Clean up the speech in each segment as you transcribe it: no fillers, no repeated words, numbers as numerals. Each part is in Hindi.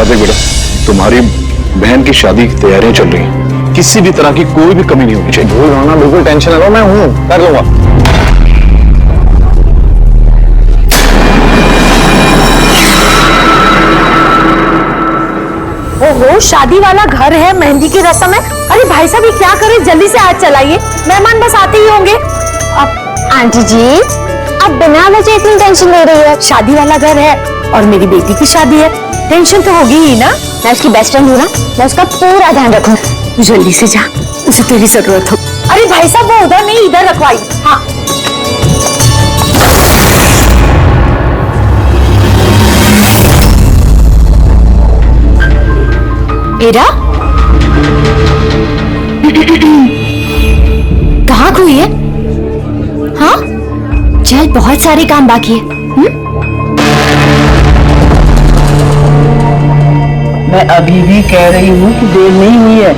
कार्तिक बेटा, तुम्हारी बहन की शादी की तैयारियां चल रही हैं। किसी भी तरह की कोई भी कमी नहीं होनी चाहिए। भूल होना बिल्कुल टेंशन ना लो, मैं हूं, कर लूंगा। ओहो, शादी वाला घर है, मेहंदी की रस्म है। अरे भाई साहब, ये क्या करें, जल्दी से आज चलाइए, मेहमान बस आते ही होंगे। अब आंटी जी, आप बिना वजह इतनी टेंशन ले रही है? शादी वाला घर है और मेरी बेटी की शादी है, टेंशन तो होगी ही ना। मैं उसकी बेस्ट फ्रेंड हूँ ना, मैं उसका पूरा ध्यान रखूँ। तू जल्दी से जा, उसे तेरी जरूरत हो। अरे भाई साहब, वो उधर नहीं, इधर रखवाई। हाँ, एरा कहाँ खोई है? हाँ, चल, बहुत सारे काम बाकी है। मैं अभी भी कह रही हूँ कि देर नहीं हुई है,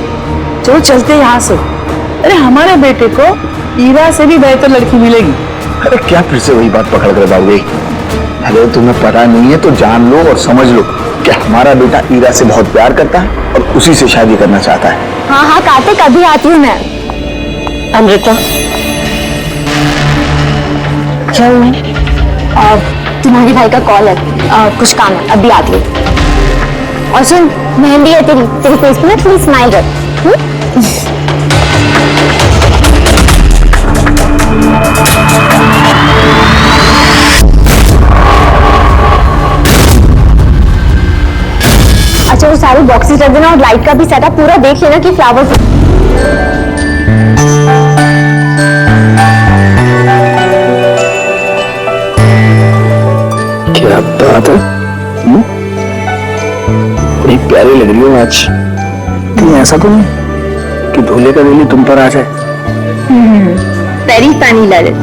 चलो चलते यहाँ से। अरे हमारे बेटे को ईरा से भी बेहतर लड़की मिलेगी। अरे क्या फिर से वही बात पकड़ कर बाबू? अरे तुम्हें पता नहीं है तो जान लो और समझ लो कि हमारा बेटा ईरा से बहुत प्यार करता है और उसी से शादी करना चाहता है। हाँ हाँ कार्तिक, अभी आती हूँ मैं। अमृता, क्या हुआ? तुम्हारे भाई का कॉल है, कुछ काम है, अभी आती हूँ। और सुन, मेहंदी है तेरी फेस पे ना, थोड़ी स्माइल रख। अच्छा, वो सारे बॉक्सेस रख देना और लाइट का भी सेटअप पूरा देख लेना कि फ्लावर्स। क्या बात है, बड़ी प्यारी लग रही हो आज। कहीं ऐसा तो नहीं कि दूल्हे का वेली तुम पर आ जाए? Very funny Lalit.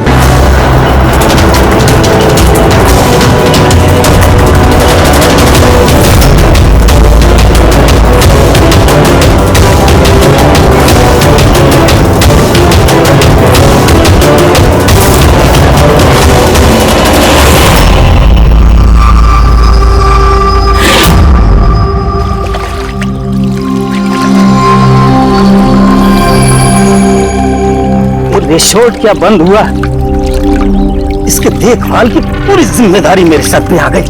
रिसोर्ट क्या बंद हुआ? इसके देखभाल की पूरी जिम्मेदारी मेरे सर पे आ गई।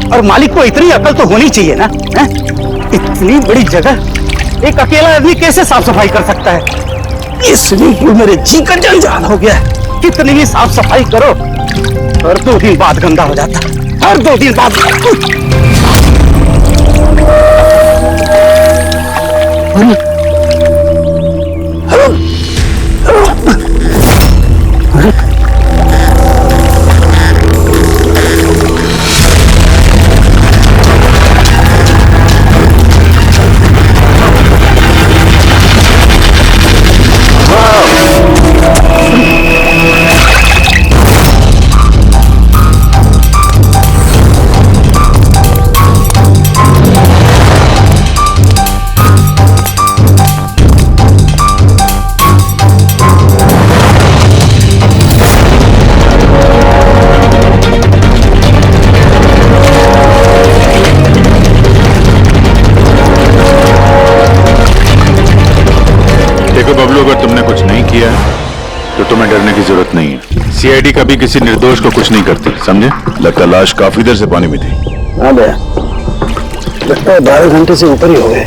और मालिक को इतनी अकल तो होनी चाहिए ना, है? इतनी बड़ी जगह एक अकेला आदमी कैसे साफ सफाई कर सकता है? ये स्विमिंग पूल मेरे जी का जंजाल हो गया है। कितनी भी साफ सफाई करो, हर 2 दिन बाद गंदा हो जाता है, हर 2 दिन बाद। बबलू, अगर तुमने कुछ नहीं किया तो तुम्हें डरने की जरूरत नहीं है। सीआईडी कभी किसी निर्दोष को कुछ नहीं करती, समझे? लगता लाश काफी देर से पानी में थी। हाँ भैया, लगता है 12 घंटे से ऊपर ही हो गए।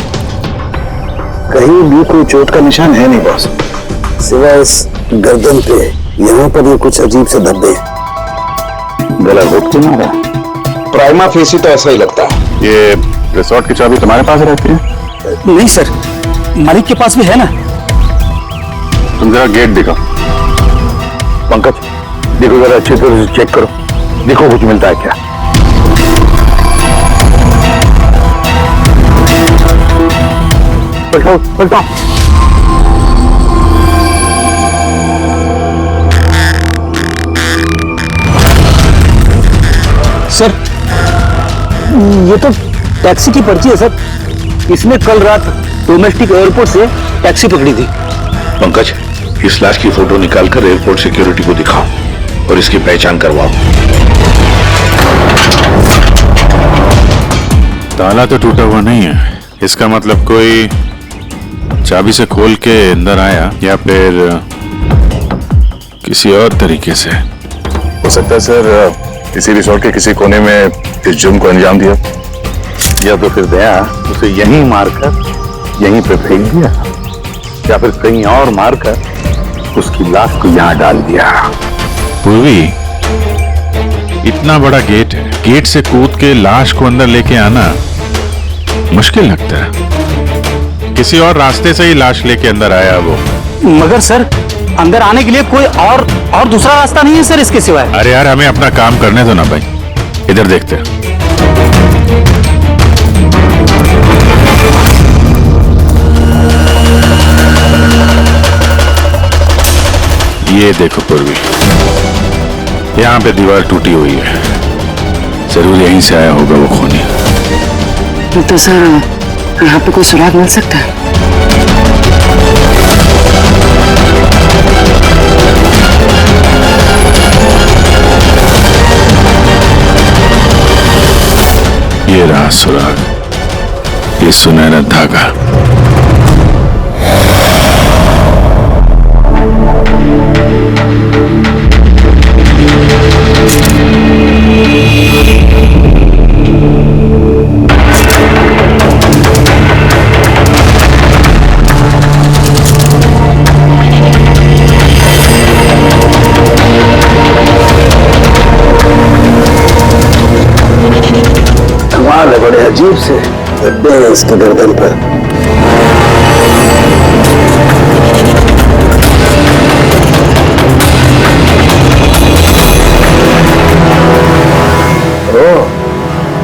कहीं भी कोई चोट का निशान है नहीं बॉस, सिवाय इस गर्दन पे। यहाँ पर ये कुछ अजीब से धब्बे। गला घोट क्यों मारा? प्राइमा फेसी तो ऐसा ही लगता है। ये रिसोर्ट की चाबी तुम्हारे पास रहती है? नहीं सर, मालिक के पास भी है ना। तुम जरा गेट दिखाओ। पंकज, देखो जरा अच्छी तरह से चेक करो, देखो कुछ मिलता है क्या। पलटाओ पलटाओ। सर, ये तो टैक्सी की पर्ची है सर। इसने कल रात डोमेस्टिक एयरपोर्ट से टैक्सी पकड़ी थी। पंकज, इस लाश की फोटो निकालकर एयरपोर्ट सिक्योरिटी को दिखाओ और इसकी पहचान करवाओ। ताला तो टूटा हुआ नहीं है, इसका मतलब कोई चाबी से खोल के अंदर आया या फिर किसी और तरीके से। हो सकता है सर किसी रिसोर्ट के किसी कोने में इस जुर्म को अंजाम दिया, या तो फिर दया उसे यहीं मारकर यहीं पे फेंक दिया, या फिर कहीं और मारकर उसकी लाश को यहां डाल दिया। पूर्वी, इतना बड़ा गेट है, गेट से कूद के लाश को अंदर लेके आना मुश्किल लगता है। किसी और रास्ते से ही लाश लेके अंदर आया वो। मगर सर, अंदर आने के लिए कोई और दूसरा रास्ता नहीं है सर इसके सिवाय। अरे यार, हमें अपना काम करने दो ना भाई, इधर देखते हैं। ये देखो पूर्वी, यहाँ पे दीवार टूटी हुई है, जरूर यहीं से आया होगा वो खूनी। तो सर यहाँ पे कोई सुराग मिल सकता है? ये रहा सुराग, ये सुनहरा धागा। कमाल है, बड़े अजीब से धब्बे हैं इसके गर्दन पर।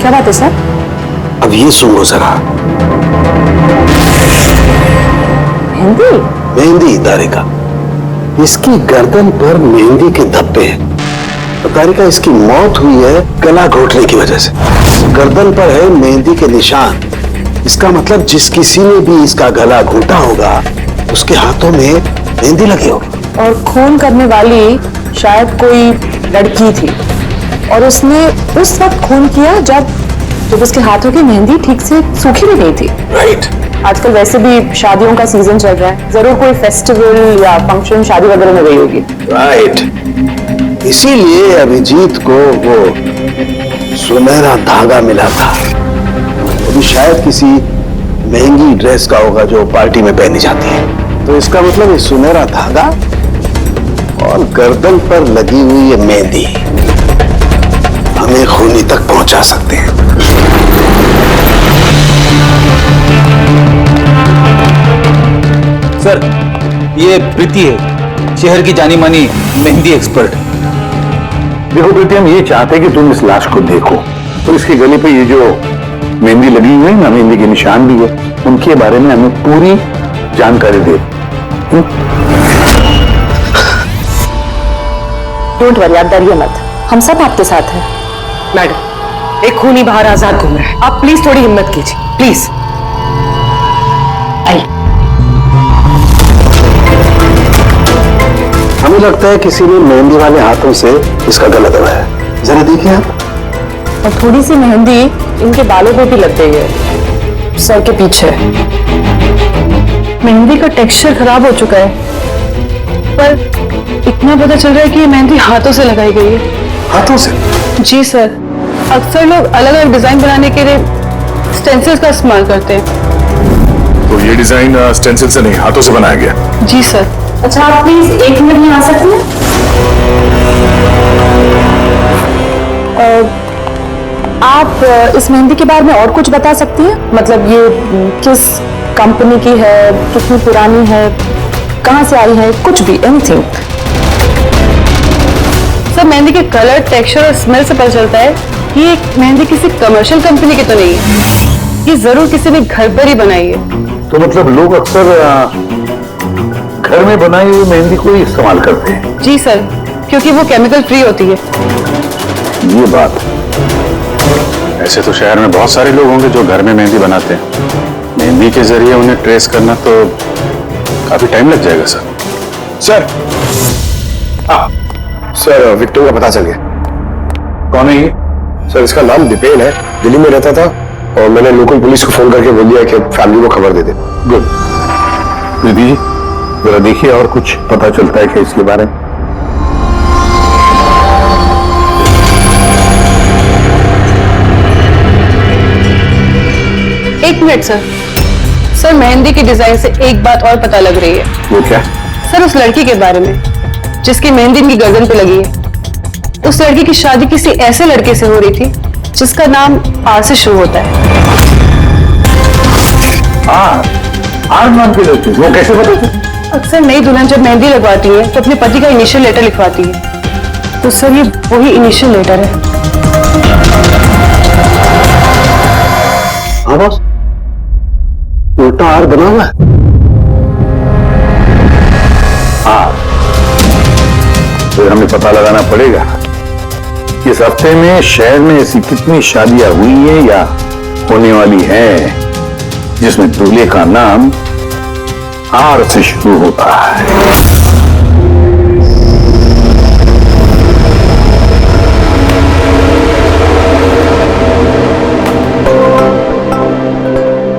क्या बात है सर? अब ये सुनो जरा। मेहंदी? मेहंदी तारिका, इसकी गर्दन पर मेहंदी के धब्बे हैं। तो तारिका, इसकी मौत हुई है गला घोटने की वजह से। गर्दन पर है मेहंदी के निशान, इसका मतलब जिस किसी ने भी इसका गला घोटा होगा उसके हाथों में मेहंदी लगी होगी। और खून करने वाली शायद कोई लड़की थी और उसने उस वक्त खून किया जब उसके हाथों की मेहंदी ठीक से सूखी भी नहीं थी। राइट। आजकल वैसे भी शादियों का सीजन चल रहा है, जरूर कोई फेस्टिवल या फंक्शन शादी वगैरह में गई होगी। राइट, इसीलिए अभिजीत को वो सुनहरा धागा मिला था। वो भी शायद किसी महंगी ड्रेस का होगा जो पार्टी में पहनी जाती है। तो इसका मतलब ये सुनहरा धागा और गर्दन पर लगी हुई ये मेहंदी हमें खूनी तक पहुंचा सकते हैं। सर, ये प्रीति है, शहर की जानी मानी मेहंदी एक्सपर्ट। देखो प्रीति, हम ये चाहते हैं कि तुम इस लाश को देखो और इसके गले पे ये जो मेहंदी लगी हुई है ना, मेहंदी के निशान भी है, उनके बारे में हमें पूरी जानकारी दे। डोंट वरी, आप डरिए मत, हम सब आपके साथ हैं। मैडम, एक खूनी बाहर आजाद घूम रहा है, आप प्लीज थोड़ी हिम्मत कीजिए, प्लीज। आई। हमें लगता है किसी ने मेहंदी वाले हाथों से इसका गला दबाया है। जरा देखिए आप। और थोड़ी सी मेहंदी इनके बालों पे भी लग गई है, सर के पीछे। मेहंदी का टेक्सचर खराब हो चुका है, पर इतना पता चल रहा है कि ये मेहंदी हाथों से लगाई गई है। हाथों से? जी सर, अक्सर लोग अलग अलग डिजाइन बनाने के लिए स्टेंसिल्स का इस्तेमाल करते हैं। तो ये डिजाइन स्टेंसिल से नहीं, हाथों से बनाया गया। जी सर। अच्छा, आप प्लीज 1 मिनट में आ सकते हैं? आप इस मेहंदी के बारे में और कुछ बता सकती हैं? मतलब ये किस कंपनी की है, कितनी पुरानी है, कहाँ से आई है, कुछ भी, एनीथिंग। सर, मेहंदी के कलर, टेक्सचर और स्मेल से पता चलता है कि ये मेहंदी किसी कमर्शियल कंपनी की तो नहीं है, ये जरूर किसी ने घर पर ही बनाई है। तो मतलब लोग अक्सर घर में बनाई हुई मेहंदी को ही इस्तेमाल करते हैं? जी सर, क्योंकि वो केमिकल फ्री होती है। ये बात। ऐसे तो शहर में बहुत सारे लोग होंगे जो घर में मेहंदी बनाते हैं, मेहंदी के जरिए उन्हें ट्रेस करना तो काफी टाइम लग जाएगा सर। सर, सर विक्टर का पता चल गया। कौन है ये? सर, इसका नाम दीपेन है, दिल्ली में रहता था, और मैंने लोकल पुलिस को फोन करके बोल दिया कि फैमिली को खबर दे दे। गुड। प्रीति जी जरा देखिए और कुछ पता चलता है क्या इसके बारे में? एक मिनट सर। सर मेहंदी की डिजाइन से एक बात और पता लग रही है। वो क्या? सर उस लड़की के बारे में जिसकी मेहंदी इनकी गर्दन पे लगी है, उस लड़की की शादी किसी ऐसे लड़के से हो रही थी जिसका नाम आर से शुरू होता है। आर नाम की लड़की, वो कैसे पता? अक्सर नई दुल्हन जब मेहंदी लगवाती है तो अपने पति का इनिशियल लेटर लिखवाती है, तो सर ये वही इनिशियल लेटर है। हाँ बॉस, उल्टा आर बना हुआ है। तो हमें पता लगाना पड़ेगा इस हफ्ते में शहर में ऐसी कितनी शादियां हुई हैं या होने वाली हैं जिसमें दूल्हे का नाम आर से शुरू होता है।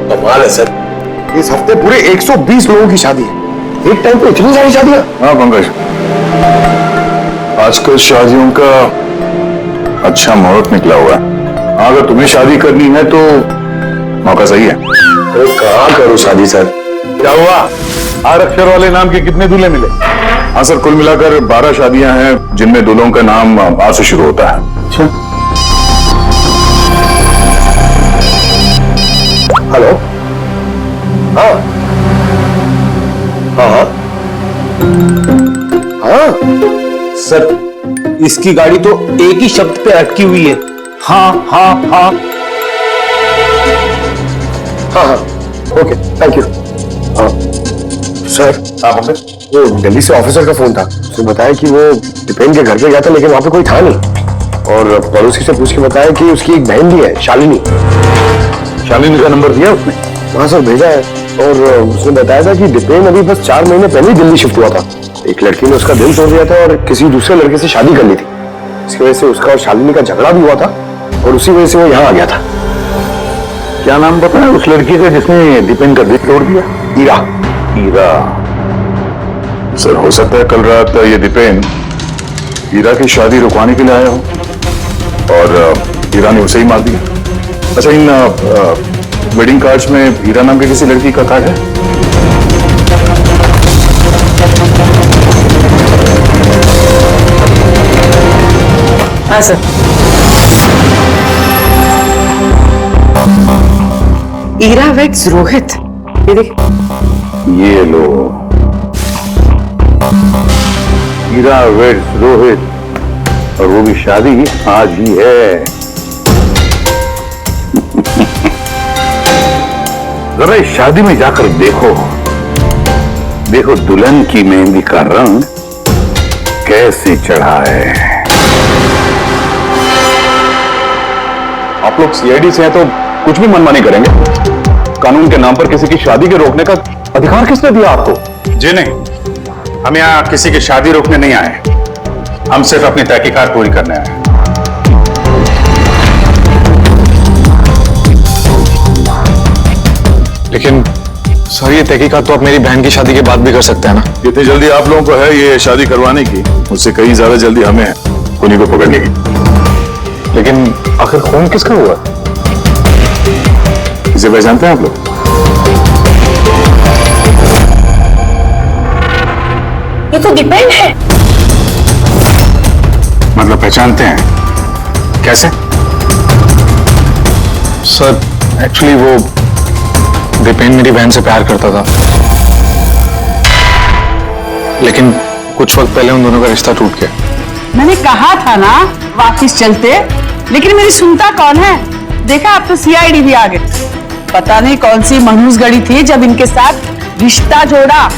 कमाल है सर, इस हफ्ते पूरे 120 लोगों की शादी है। एक टाइम पे इतनी सारी शादियां? हाँ पंकज, आजकल शादियों का अच्छा मुहूर्त निकला हुआ है। अगर तुम्हें शादी करनी है तो मौका सही है। अरे कहाँ करूँ शादी सर? क्या हुआ? आर अक्षर वाले नाम के कितने दूल्हे मिले? हाँ सर, कुल मिलाकर 12 शादियां हैं जिनमें दूल्हों का नाम आर से शुरू होता है। अच्छा, हेलो। हाँ हाँ हाँ हाँ सर इसकी गाड़ी तो एक ही शब्द पे अटकी हुई है, हाँ हाँ हाँ। हाँ हाँ ओके थैंक यू। हाँ सर, वो दिल्ली से ऑफिसर का फोन था। उसने बताया कि वो दीपेन के घर पे गया था लेकिन वहां पे कोई था नहीं, और पड़ोसी से पूछ के बताया कि उसकी एक बहन भी है, शालिनी। शालिनी का नंबर दिया उसने? हाँ सर भेजा है, और उसने बताया था कि दीपेन अभी बस 4 महीने पहले ही दिल्ली शिफ्ट हुआ था। एक लड़की ने उसका दिल तोड़ दिया था और किसी दूसरे लड़के से शादी कर ली थी। इसकी वजह से उसका और शालिनी का झगड़ा भी हुआ था और उसी वजह से वो यहाँ आ गया था। क्या नाम बताया उस लड़की का जिसने दीपेन का दिल तोड़ दिया? ईरा। ईरा? सर हो सकता है कल रात ये दीपेन ईरा की शादी रुकवाने के लिए आया हो और ईरा ने उसे ही मार दिया। अच्छा, इन वेडिंग कार्ड्स में हीरा नाम की किसी लड़की का कार्ड है? हाँ सर। ईरा वेट्स रोहित, ये देखिए। ये लो, हीरा वेड्स रोहित, और वो भी शादी आज ही है। जरा इस शादी में जाकर देखो, देखो दुल्हन की मेहंदी का रंग कैसे चढ़ा है। आप लोग सीआईडी से हैं तो कुछ भी मनमानी करेंगे? कानून के नाम पर किसी की शादी के रोकने का अधिकार किसने दिया आपको? जी नहीं, हम यहाँ किसी की शादी रोकने नहीं आए, हम सिर्फ अपनी तहकीकात पूरी करने आए हैं। लेकिन सर ये तहकीकात तो आप मेरी बहन की शादी के बाद भी कर सकते हैं ना? जितनी जल्दी आप लोगों को है ये शादी करवाने की, उससे कहीं ज्यादा जल्दी हमें है उन्हीं को पकड़ने की। लेकिन आखिर खून किसका हुआ? इसे पहचानते हैं आप लोग? ये तो दीपेन है। मतलब पहचानते हैं? कैसे? सर एक्चुअली वो दीपेन मेरी बहन से प्यार करता था, लेकिन कुछ वक्त पहले उन दोनों का रिश्ता टूट गया। मैंने कहा था ना वापस चलते, लेकिन मेरी सुनता कौन है? देखा अब तो सीआईडी भी आ गए। पता नहीं कौन सी मनहूस गड़ी थी जब इनके साथ रिश्ता जोड़ा।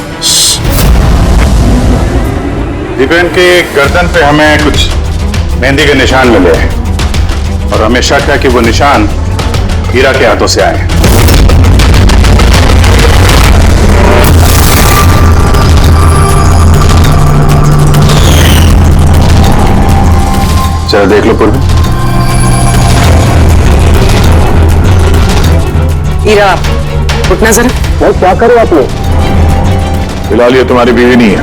दीपेन के गर्दन पे हमें कुछ मेहंदी के निशान मिले हैं और हमें शक है कि वो निशान हीरा के हाथों से आए हैं। चलो देख लो पूर्वी। हीरा उठना जरा। मैं क्या करूं आप लोग? फिलहाल ये तुम्हारी बीवी नहीं है,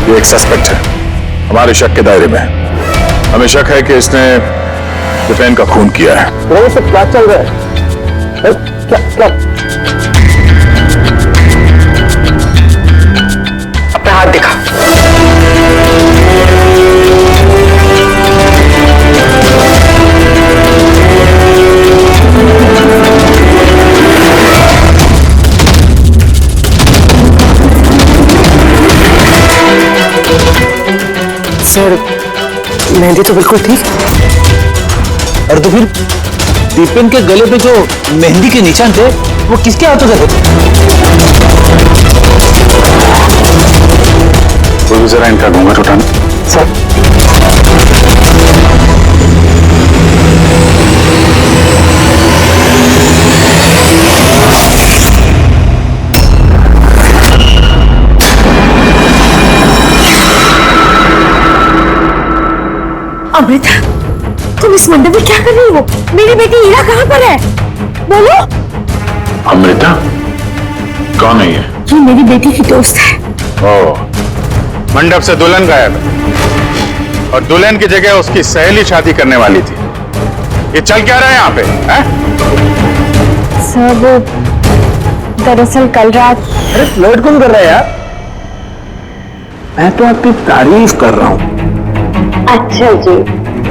ये एक सस्पेक्ट है, हमारे शक के दायरे में है। हमें शक है कि इसने दिपेन का खून किया है। वो सब क्या चल रहा है? क्या क्या? अपना हाथ दिखा। सर मेहंदी तो बिल्कुल ठीक। और तो फिर दीपेन के गले पे जो मेहंदी के निशान थे वो किसके हाथों से थे? कोई जरा इनका घूंघट उठाना। सर अमृता, तुम इस मंडप में क्या कर रही हो? मेरी बेटी हीरा कहाँ पर है? बोलो। अमृता कौन है ये? ये मेरी बेटी की दोस्त है। ओह, मंडप से दुल्हन गायब है और दुल्हन की जगह उसकी सहेली शादी करने वाली थी। ये चल क्या रहा है यहाँ पे? हैं? सर वो दरअसल कल रात। अरे फ्लर्ट कौन कर रहा है यार? मैं तो आपकी तारीफ कर रहा हूँ। अच्छा जी,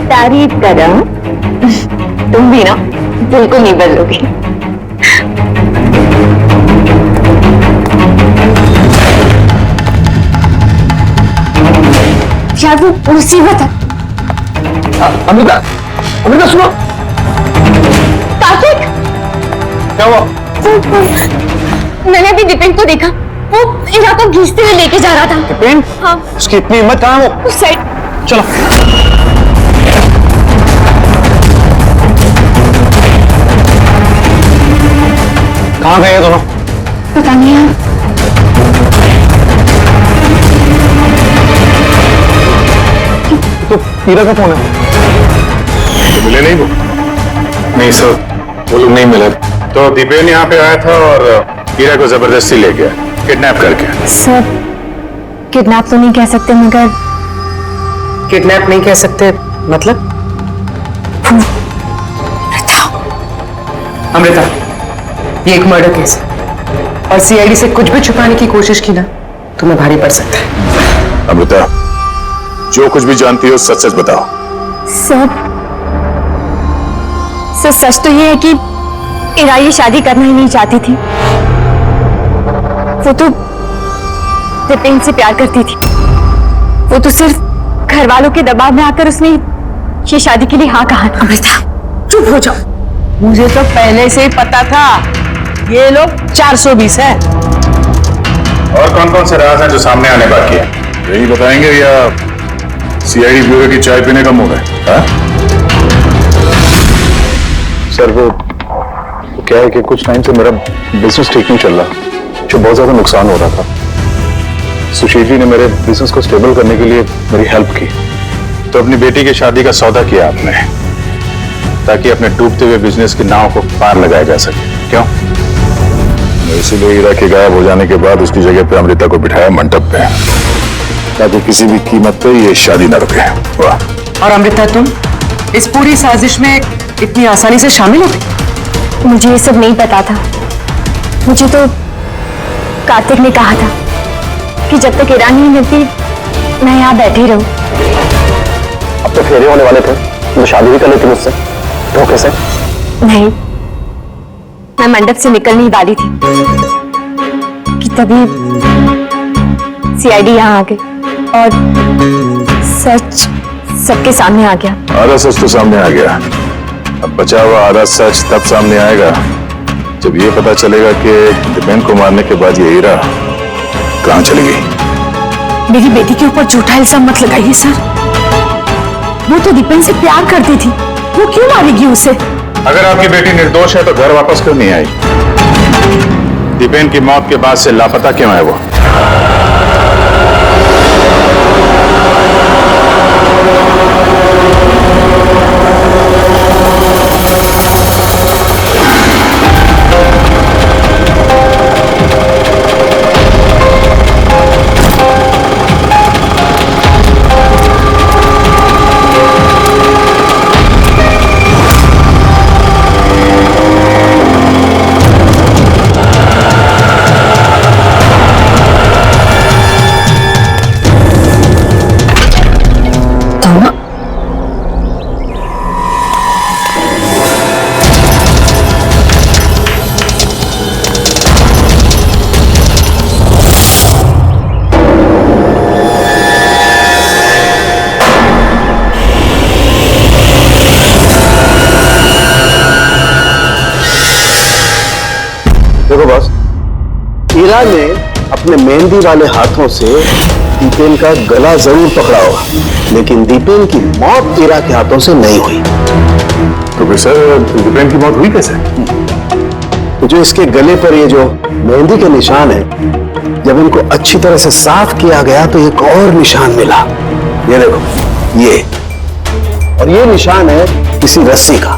तारीफ कर रहा हूँ। तुम भी ना बिल्कुल नहीं बदलोगी। यार वो मुसीबत है। अमृता, अमृता सुनो। कार्तिक, क्या हुआ? मैंने अभी दिपेन को देखा, वो हीरा को घींचते हुए लेके जा रहा था। दिपेन? हाँ, उसकी इतनी हिम्मत कहाँ है वो? उस साइड। चलो। कहाँ गए ये दोनों? पता नहीं यार। तो हीरा का फोन है? तो मिले नहीं वो? नहीं सर, वो लोग नहीं मिले। तो दीपेन यहाँ पे आया था और हीरा को जबरदस्ती ले गया, किडनैप करके। सर किडनैप तो नहीं कह सकते, मगर किडनैप नहीं कह सकते मतलब? अमृता, ये एक मर्डर केस है और सीआईडी से कुछ भी छुपाने की कोशिश की ना, तुम्हें भारी पड़ सकता है। अमृता, जो कुछ भी जानती हो सच सच बताओ। सर सच तो ये है कि हीरा ये शादी करना ही नहीं चाहती थी। वो तो दिपेन से प्यार करती थी। वो तो सिर्फ घर वालों के दबाव में आकर उसने ये शादी के लिए हाँ कहा। अमृता चुप हो जाओ, मुझे तो पहले से ही पता था ये लोग 420 है। और कौन कौन से राज हैं जो सामने आने बाकी है? यही बताएंगे या सीआईडी ब्यूरो की चाय पीने का मूड है? हाँ? सर वो क्या है कि कुछ टाइम से मेरा बिजनेस ठीक नहीं चल रहा, जो बहुत ज्यादा नुकसान हो रहा था। सुशील जी ने मेरे बिजनेस को स्टेबल करने के लिए मेरी हेल्प की। तो अपनी बेटी की शादी का सौदा किया आपने, ताकि अपने डूबते हुए बिजनेस की नाव को पार लगाया जा सके, क्यों? इसीलिए हीरा के गायब हो जाने के बाद उसकी जगह पे अमृता को बिठाया मंडप पे, ताकि किसी भी कीमत पे ये शादी न रुके। वाह। और अमृता, तुम इस पूरी साजिश में इतनी आसानी से शामिल हो गई? मुझे ये सब नहीं पता था। मुझे तो कार्तिक ने कहा था कि जब तक हीरा नहीं मिलती मैं यहाँ बैठी रहूं। अब तो फेरे होने वाले थे, तो शादी भी कर लेती मुझसे धोखे से। नहीं, मैं मंडप से निकलने ही वाली थी कि तभी सीआईडी यहाँ आ गई और सच सबके सामने आ गया। आधा सच तो सामने आ गया, अब बचा हुआ आधा सच तब सामने आएगा जब ये पता चलेगा कि दिपेन को मारने के बाद ये हीरा कहाँ चली गई। मेरी बेटी के ऊपर झूठा इल्जाम मत लगाइए सर। वो तो दिपेन से प्यार करती थी, वो क्यों मारेगी उसे? अगर आपकी बेटी निर्दोष है तो घर वापस क्यों नहीं आई? दिपेन की मौत के बाद से लापता क्यों है वो? ईरा ने अपने मेहंदी वाले हाथों से दीपेन का गला जरूर पकड़ा होगा, लेकिन दीपेन की मौत ईरा के हाथों से नहीं हुई। तो फिर सर दीपेन की मौत हुई कैसे? तो जो इसके गले पर ये जो मेहंदी के निशान है, जब इनको अच्छी तरह से साफ किया गया तो एक और निशान मिला। ये देखो, ये और ये निशान है किसी रस्सी का।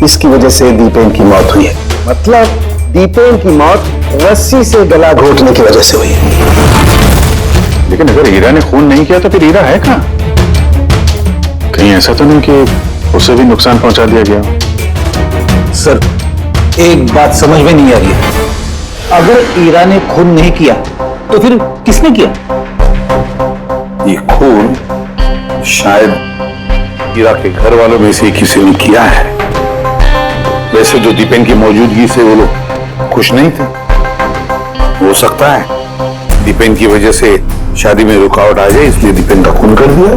इसकी वजह से दीपेन की मौत हुई है। मतलब दीपेन की मौत रस्सी से गला घोटने की वजह से हुई है। लेकिन अगर हीरा ने खून नहीं किया तो फिर हीरा है कहाँ? कहीं ऐसा तो नहीं कि उसे भी नुकसान पहुंचा दिया गया? सर, एक बात समझ में नहीं आ रही है। अगर ईरा ने खून नहीं किया तो फिर किसने किया? ये खून शायद ईरा के घर वालों में से किसी ने किया है। वैसे जो दीपेन की मौजूदगी से वो लोग खुश नहीं थे। हो सकता है दीपेन की वजह से शादी में रुकावट आ जाए, इसलिए दीपेन का खून कर दिया।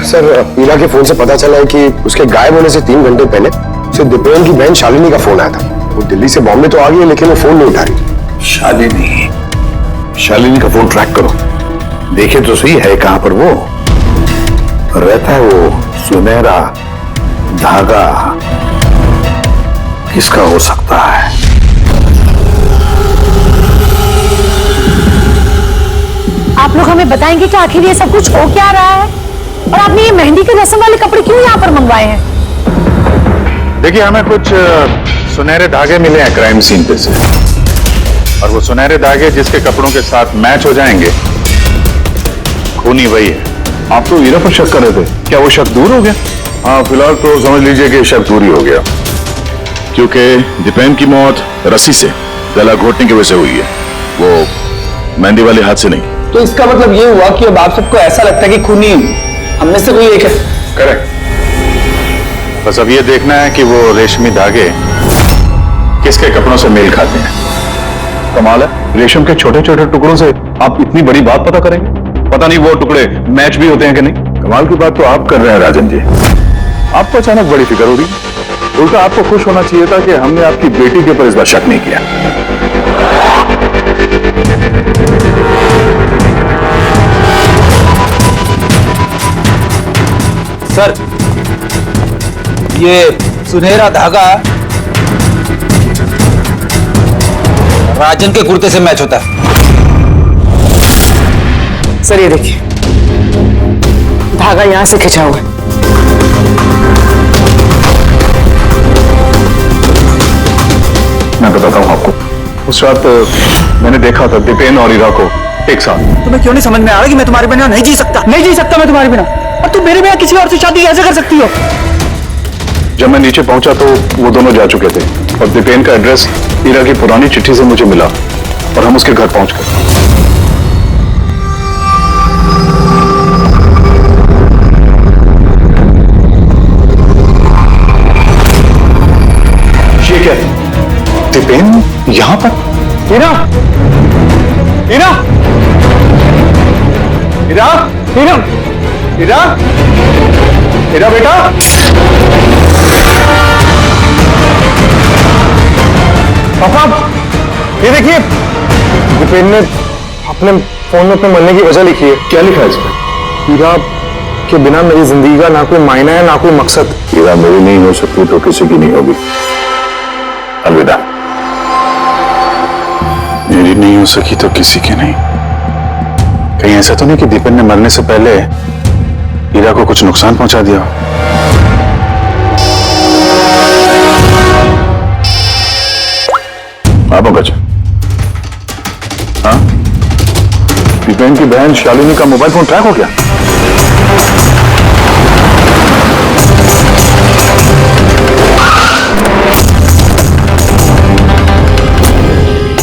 सर, ईरा के फोन से पता चला है कि उसके गायब होने से 3 घंटे पहले उसे दीपेन की बहन शालिनी का फोन आया था। वो दिल्ली से बॉम्बे तो आ गई है, लेकिन वो फोन नहीं उठा रही। शालिनी का फोन ट्रैक करो, देखे तो सही है कहां पर वो रहता है। वो सुनहरा धागा किसका हो सकता है? आप लोग हमें बताएंगे कि आखिर ये सब कुछ हो क्या रहा है, और आपने ये मेहंदी के रस्म वाले कपड़े क्यों यहाँ पर मंगवाए हैं? देखिए, हमें कुछ सुनहरे धागे मिले हैं क्राइम सीन पे से, और वो सुनहरे धागे जिसके कपड़ों के साथ मैच हो जाएंगे, खूनी वही है। आप तो हीरा पर शक कर रहे थे, क्या वो शक दूर हो गया? हाँ, फिलहाल तो समझ लीजिए कि शक दूर ही हो गया, क्योंकि दीपेन की मौत रस्सी से गला घोटने की वजह से हुई है, वो मेहंदी वाले हाथ से नहीं। तो इसका मतलब ये हुआ कि अब आप सबको ऐसा लगता है कि खूनी हम में से कोई एक है? करेक्ट। बस अब ये देखना है कि वो रेशमी धागे किसके कपड़ों से मेल खाते हैं। कमाल है, रेशम के छोटे छोटे टुकड़ों से आप इतनी बड़ी बात पता करेंगे? पता नहीं वो टुकड़े मैच भी होते हैं कि नहीं। कमाल की बात तो आप कर रहे हैं राजन जी। आपको अचानक बड़ी फिक्र हो रही है। उल्टा आपको खुश होना चाहिए था कि हमने आपकी बेटी के ऊपर इस बार शक नहीं किया। सर, ये सुनहरा धागा राजन के कुर्ते से मैच होता है। सर ये देखिए, धागा यहां से खिंचा हुआ है। मैं बताता हूँ आपको, उस रात मैंने देखा था दीपेन और हीरा को एक साथ। तुम्हें क्यों नहीं समझ में आ रहा कि मैं तुम्हारे बिना नहीं जी सकता? नहीं जी सकता मैं तुम्हारे बिना, और तुम मेरे बिना किसी और से शादी कैसे कर सकती हो? जब मैं नीचे पहुंचा तो वो दोनों जा चुके थे, और दीपेन का एड्रेस हीरा की पुरानी चिट्ठी से मुझे मिला, और हम उसके घर पहुंच गए। ये क्या है? दीपेन यहां पर? हीरा, हीरा, हीरा, हीरा, हीरा, हीरा बेटा। पापा, ये देखिए, दीपेन ने अपने फोन में अपने मरने की वजह लिखी है। क्या लिखा है इसमें? हीरा के बिना मेरी जिंदगी का ना कोई मायना है, ना कोई मकसद। हीरा मेरी नहीं हो सकती तो किसी की नहीं होगी। अलविदा। मेरी नहीं हो सकी तो किसी की नहीं। कहीं ऐसा तो नहीं कि दीपेन ने मरने से पहले हीरा को कुछ नुकसान पहुंचा दिया? हाँ पंकज। हाँ, दीपेन की बहन शालिनी का मोबाइल फोन ट्रैक हो गया?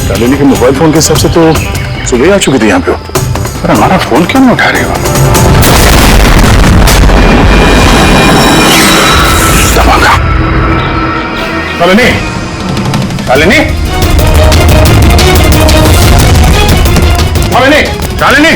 शालिनी के मोबाइल फोन के हिसाब से तो सुबह आ चुकी थी यहाँ पे, पर हमारा फोन क्यों नहीं उठा रहे हो? शालिनी, शालिनी, शालिनी, शालिनी।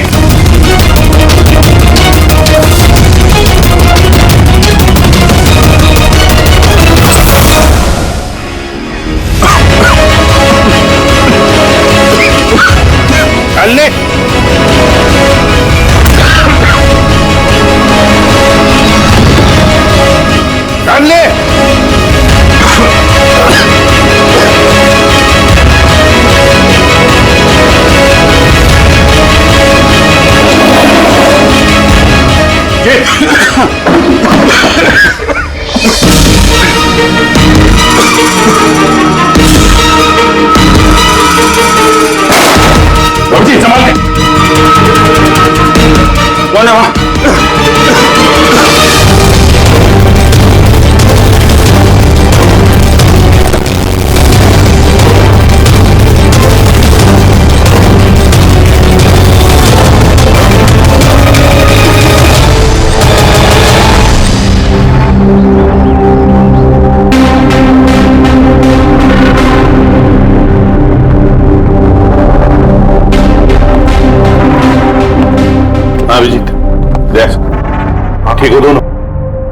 ठीक हो दोनों?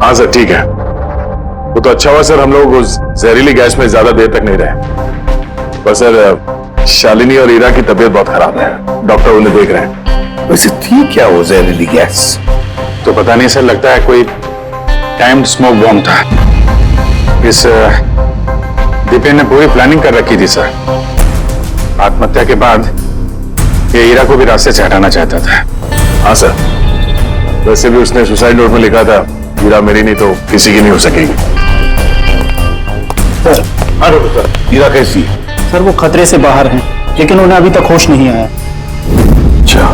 हाँ सर ठीक है। वो तो अच्छा हुआ सर हम लोग उस जहरीली गैस में ज्यादा देर तक नहीं रहे। पर सर शालिनी और ईरा की तबीयत बहुत खराब है, डॉक्टर उन्हें देख रहे हैं। वैसे थी क्या वो जहरीली गैस? तो पता नहीं सर, लगता है कोई टाइम्ड स्मोक बॉम्ब था। इस दीपेन ने पूरी प्लानिंग कर रखी थी सर। आत्महत्या के बाद ये ईरा को भी रास्ते से हटाना चाहता था। हाँ सर, वैसे भी उसने सुसाइड नोट में लिखा था ईरा मेरी नहीं तो किसी की नहीं हो सकेगी। सर हीरा कैसी है? सर वो खतरे से बाहर हैं, लेकिन उन्हें अभी तक होश नहीं आया। अच्छा,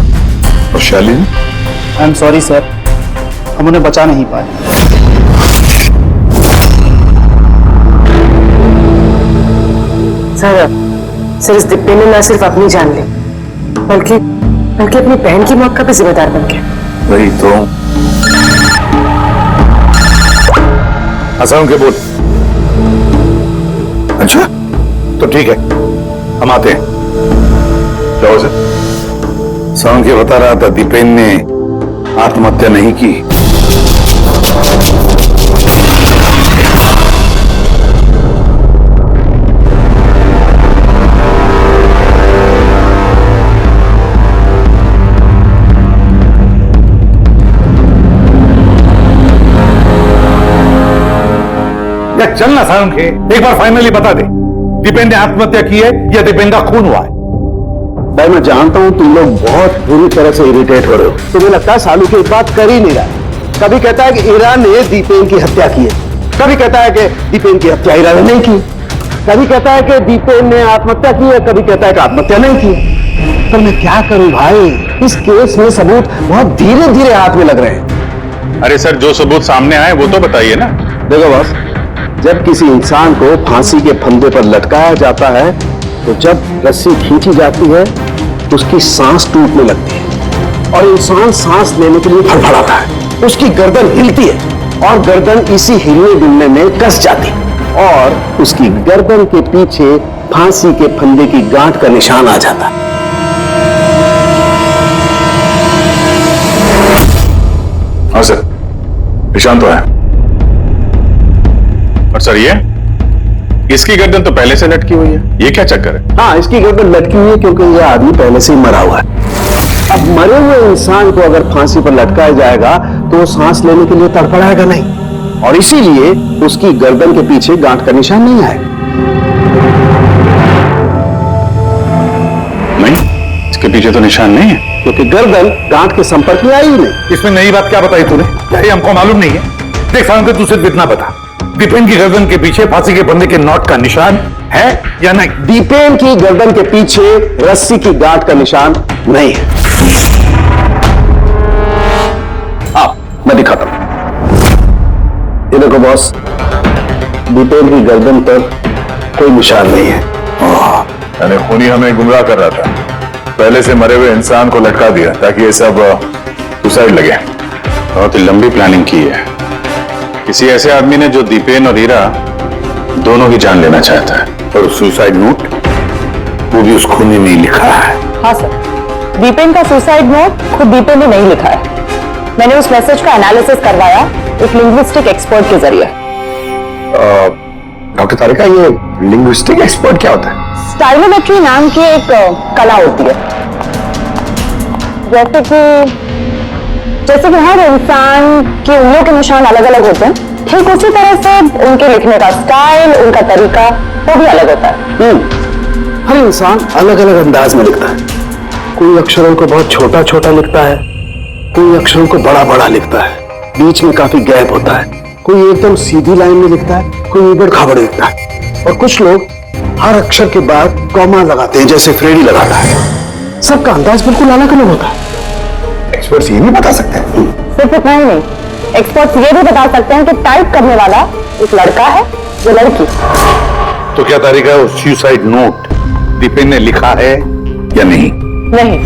और Shalini? I am sorry sir, हम उन्हें बचा नहीं पाए। सर इस दीपेन ने न सिर्फ अपनी जान ली, बल्कि अपनी बहन की मौत का भी जिम्मेदार बन गया। वही तो। हंसाऊं के बोल। अच्छा तो ठीक है, हम आते हैं। क्या हो सर? साउंड के बता रहा था दीपेन ने आत्महत्या नहीं की। चलना साउंड के एक बार फाइनली बता दे, दीपेन ने आत्महत्या की है या दीपेन का खून हुआ है? भाई मैं जानता हूं तुम लोग बहुत बुरी तरह से इरिटेट हो रहे हो। तुम्हें लगता है सालू की बात कर ही नहीं रहा। कभी कहता है कि ईरा ने दीपेन की हत्या की है, कभी कहता है कि दीपेन की हत्या ईरा ने नहीं की, कभी कहता है कि दीपेन ने आत्महत्या की है, कभी कहता है कि आत्महत्या नहीं की। पर मैं क्या करूं भाई, इस केस में सबूत बहुत धीरे धीरे हाथ में लग रहे हैं। अरे सर, जो सबूत सामने आए वो तो बताइए ना। देखो बॉस, जब किसी इंसान को फांसी के फंदे पर लटकाया जाता है तो जब रस्सी खींची जाती है तो उसकी सांस टूटने लगती है और इंसान सांस लेने के लिए फड़फड़ाता है। उसकी गर्दन हिलती है और गर्दन इसी हिलने डुलने में कस जाती है और उसकी गर्दन के पीछे फांसी के फंदे की गांठ का निशान आ जाता है। हाँ सर, निशान तो है। और सर ये इसकी गर्दन तो पहले से लटकी हुई है, ये क्या चक्कर है? हाँ, इसकी गर्दन लटकी हुई है क्योंकि यह आदमी पहले से ही मरा हुआ है। अब मरे हुए इंसान को अगर फांसी पर लटकाया जाएगा तो वो सांस लेने के लिए तड़फड़ाएगा नहीं और इसीलिए उसकी गर्दन के पीछे गांठ का निशान नहीं आएगा। नहीं, इसके पीछे तो निशान नहीं है क्योंकि गर्दन गांठ के संपर्क में आई ही नहीं। इसमें नई बात क्या बताई तूने? क्या ये हमको मालूम नहीं है? देख साउंड के, तू सिर्फ इतना बता, दीपेन की गर्दन के पीछे फांसी के फंदे के नॉट का निशान है या नहीं? दीपेन की गर्दन के पीछे रस्सी की गांठ का निशान नहीं है। मैं दिखाता हूं। ये देखो बॉस, दीपेन की गर्दन पर कोई निशान नहीं है। यानी खूनी हमें गुमराह कर रहा था, पहले से मरे हुए इंसान को लटका दिया ताकि ये सब सुसाइड लगे। बहुत ही लंबी प्लानिंग की है किसी ऐसे आदमी ने जो दीपेन और हीरा दोनों की जान लेना चाहता है। और सुसाइड नोट वो भी उस खूनी ने लिखा है। हाँ सर, दीपेन का सुसाइड नोट खुद दीपेन ने नहीं लिखा है। मैंने उस मैसेज का एनालिसिस करवाया एक लिंग्विस्टिक एक्सपर्ट के जरिए। डॉक्टर तारिका, ये लिंग्विस्टिक एक्सपर्ट क्या होता है? स्टाइलोमेट्री नाम की एक कला होती है। जैसे कि हर इंसान की उंगलियों के निशान अलग अलग होते हैं, ठीक उसी तरह से उनके लिखने का स्टाइल, उनका तरीका वो भी अलग होता है। हर इंसान अलग अलग अंदाज में लिखता है। कोई अक्षरों को बहुत छोटा छोटा लिखता है, कोई अक्षरों को बड़ा बड़ा लिखता है, बीच में काफी गैप होता है। कोई एकदम सीधी लाइन में लिखता है, कोई उबड़ खाबड़ लिखता है और कुछ लोग हर अक्षर के बाद कॉमा लगाते हैं जैसे फ्रेडी लगाता है। सबका अंदाज बिल्कुल अलग अलग होता है। एक्सपर्ट्स ये नहीं बता सकते? सिर्फ इतना ही नहीं, एक्सपर्ट्स ये भी बता सकते हैं कि टाइप करने वाला एक लड़का है या लड़की। तो क्या तारिका सुसाइड नोट दीपेन ने लिखा है या नहीं? नहीं।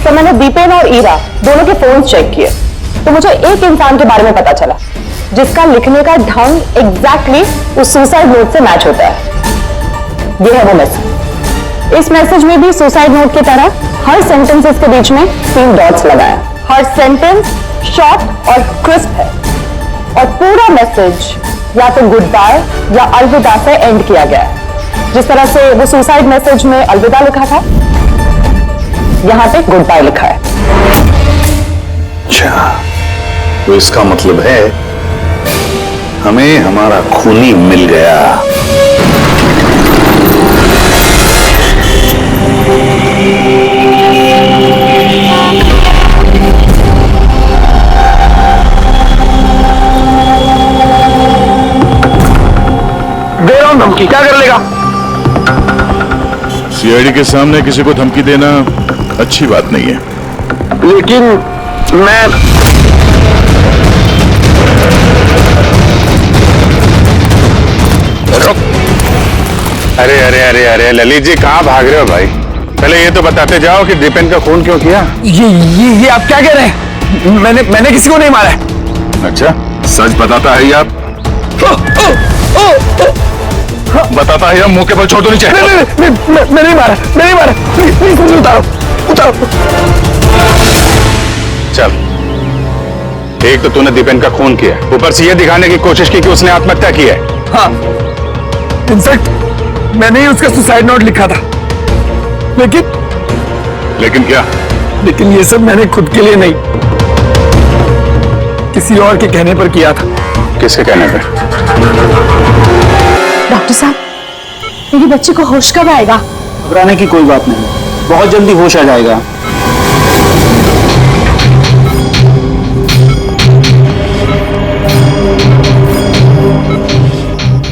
तो मैंने दीपेन और ईरा दोनों के फोन चेक किए तो मुझे एक इंसान के बारे में पता चला जिसका लिखने का ढंग एग्जैक्टली उस सुसाइड नोट से मैच होता है। ये है वो मैसेज। इस मैसेज में भी सुसाइड नोट की तरह हर सेंटेंसेस के बीच में 3 डॉट्स लगाया। हर सेंटेंस शॉर्ट और क्रिस्प है और पूरा मैसेज या तो गुड बाय या अलविदा से एंड किया गया है। जिस तरह से वो सुसाइड मैसेज में अलविदा लिखा था, यहां पे गुड बाय लिखा है। अच्छा, तो इसका मतलब है हमें हमारा खूनी मिल गया। दे रहा हूं धमकी, क्या कर लेगा? सीआईडी के सामने किसी को धमकी देना अच्छी बात नहीं है। लेकिन मैं अरे अरे अरे अरे ललित जी, कहाँ भाग रहे हो भाई? पहले ये तो बताते जाओ कि दीपेन का खून क्यों किया? ये आप क्या कह रहे हैं? मैंने किसी को नहीं मारा है। अच्छा, सच बताता है आप? बताता है, मुंह के बल छोड़ दो नीचे। मैं नहीं मारा, प्लीज मुझे उतारो। चल, एक तो तूने दीपेन का खून किया, ऊपर से ये दिखाने की कोशिश की कि उसने आत्महत्या की है। हाँ, इनफैक्ट मैंने ही उसका सुसाइड नोट लिखा था। लेकिन क्या? लेकिन ये सब मैंने खुद के लिए नहीं, किसी और के कहने पर किया था। किसके कहने पे? डॉक्टर साहब, मेरी बच्ची को होश कब आएगा? घबराने की कोई बात नहीं, बहुत जल्दी होश आ जाएगा।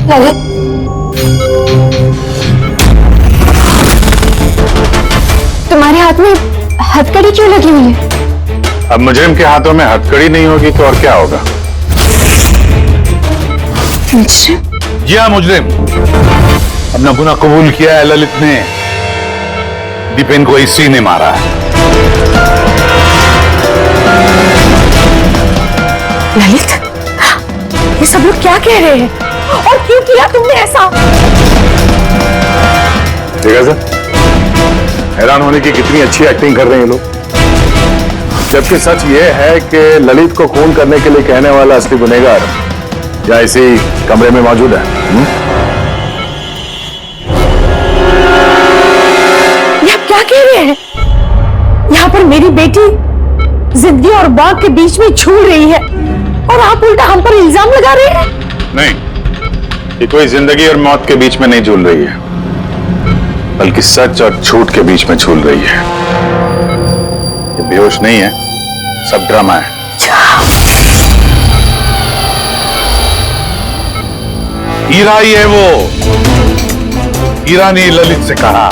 ललित, तुम्हारे हाथ में हथकड़ी क्यों लगी हुई है? अब मुजरिम के हाथों में हथकड़ी नहीं होगी तो और क्या होगा? जी हाँ, मुजरिम। अपना गुनाह कबूल किया है ललित ने। दीपेन को इसी ने मारा है। ललित, ये सब लोग क्या कह रहे हैं और क्यों किया तुमने ऐसा? ठीक है सर, हैरान होने की कितनी अच्छी एक्टिंग कर रहे हैं ये लोग, जबकि सच ये है कि ललित को खून करने के लिए कहने वाला असली गुनहगार या इसी कमरे में मौजूद है। ये आप क्या कह रहे हैं? यहाँ पर मेरी बेटी जिंदगी और मौत के बीच में झूल रही है और आप उल्टा हम पर इल्जाम लगा रहे हैं। नहीं, ये कोई जिंदगी और मौत के बीच में नहीं झूल रही है, बल्कि सच और झूठ के बीच में झूल रही है। ये बेहोश नहीं है, सब ड्रामा है। हीरा ही है वो। हीरा ने ललित से कहा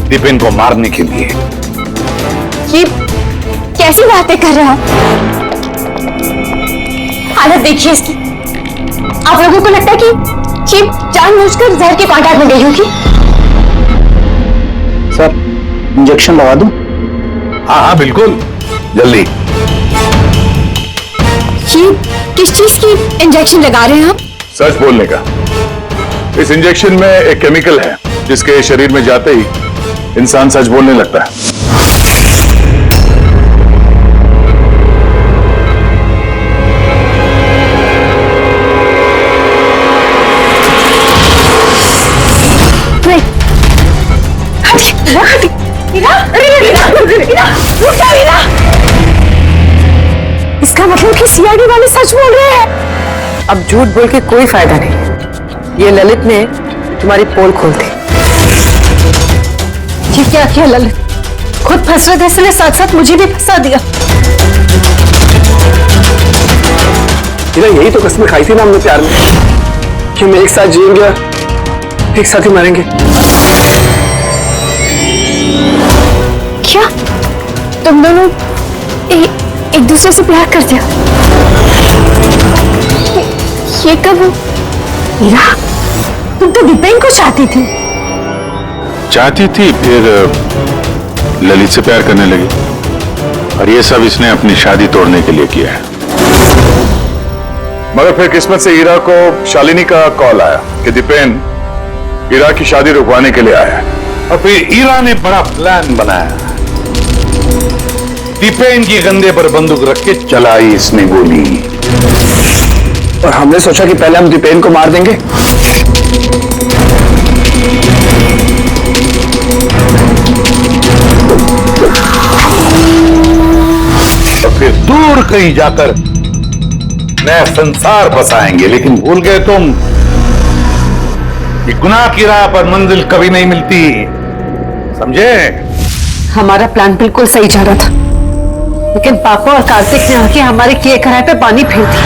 दीपेन को मारने के लिए। ये कैसी बातें कर रहे हो? हालत देखिए इसकी। आप लोगों को लगता है कि ये जानबूझकर जहर के कांटेक्ट में गई होगी? सर, इंजेक्शन लगा दूं? हाँ हाँ बिल्कुल, जल्दी। ये किस चीज की इंजेक्शन लगा रहे हैं आप? सच बोलने का। इस इंजेक्शन में एक केमिकल है जिसके शरीर में जाते ही इंसान सच बोलने लगता है। इसका मतलब कि सीआईडी वाले सच बोल रहे हैं। अब झूठ बोल के कोई फायदा नहीं। ये ललित ने तुम्हारी पोल खोल दी। ये क्या किया ललित? खुद फंस रहे थे इसलिए साथ साथ मुझे भी फंसा दिया। यही तो कसम खाई थी ना हमने प्यार में कि हम एक साथ जिएंगे और एक साथ ही मरेंगे। क्या तुम दोनों एक दूसरे से प्यार करते हो? ये कब? हीरा, तुम तो दीपेन को चाहती थी। चाहती थी, फिर ललित से प्यार करने लगी, और ये सब इसने अपनी शादी तोड़ने के लिए किया है। मगर फिर किस्मत से हीरा को शालिनी का कॉल आया कि दीपेन हीरा की शादी रुकवाने के लिए आया है। और फिर हीरा ने बड़ा प्लान बनाया। दीपेन की कंधे पर बंदूक रख के चलाई इसने गोली। और हमने सोचा कि पहले हम दीपेन को मार देंगे। और फिर दूर कहीं जाकर नया संसार बसाएंगे। लेकिन भूल गए तुम कि गुनाह की राह पर मंजिल कभी नहीं मिलती, समझे? हमारा प्लान बिल्कुल सही जा रहा था, लेकिन पापा और कार्तिक ने आके हमारे किए कराए पे पानी फेर दिया।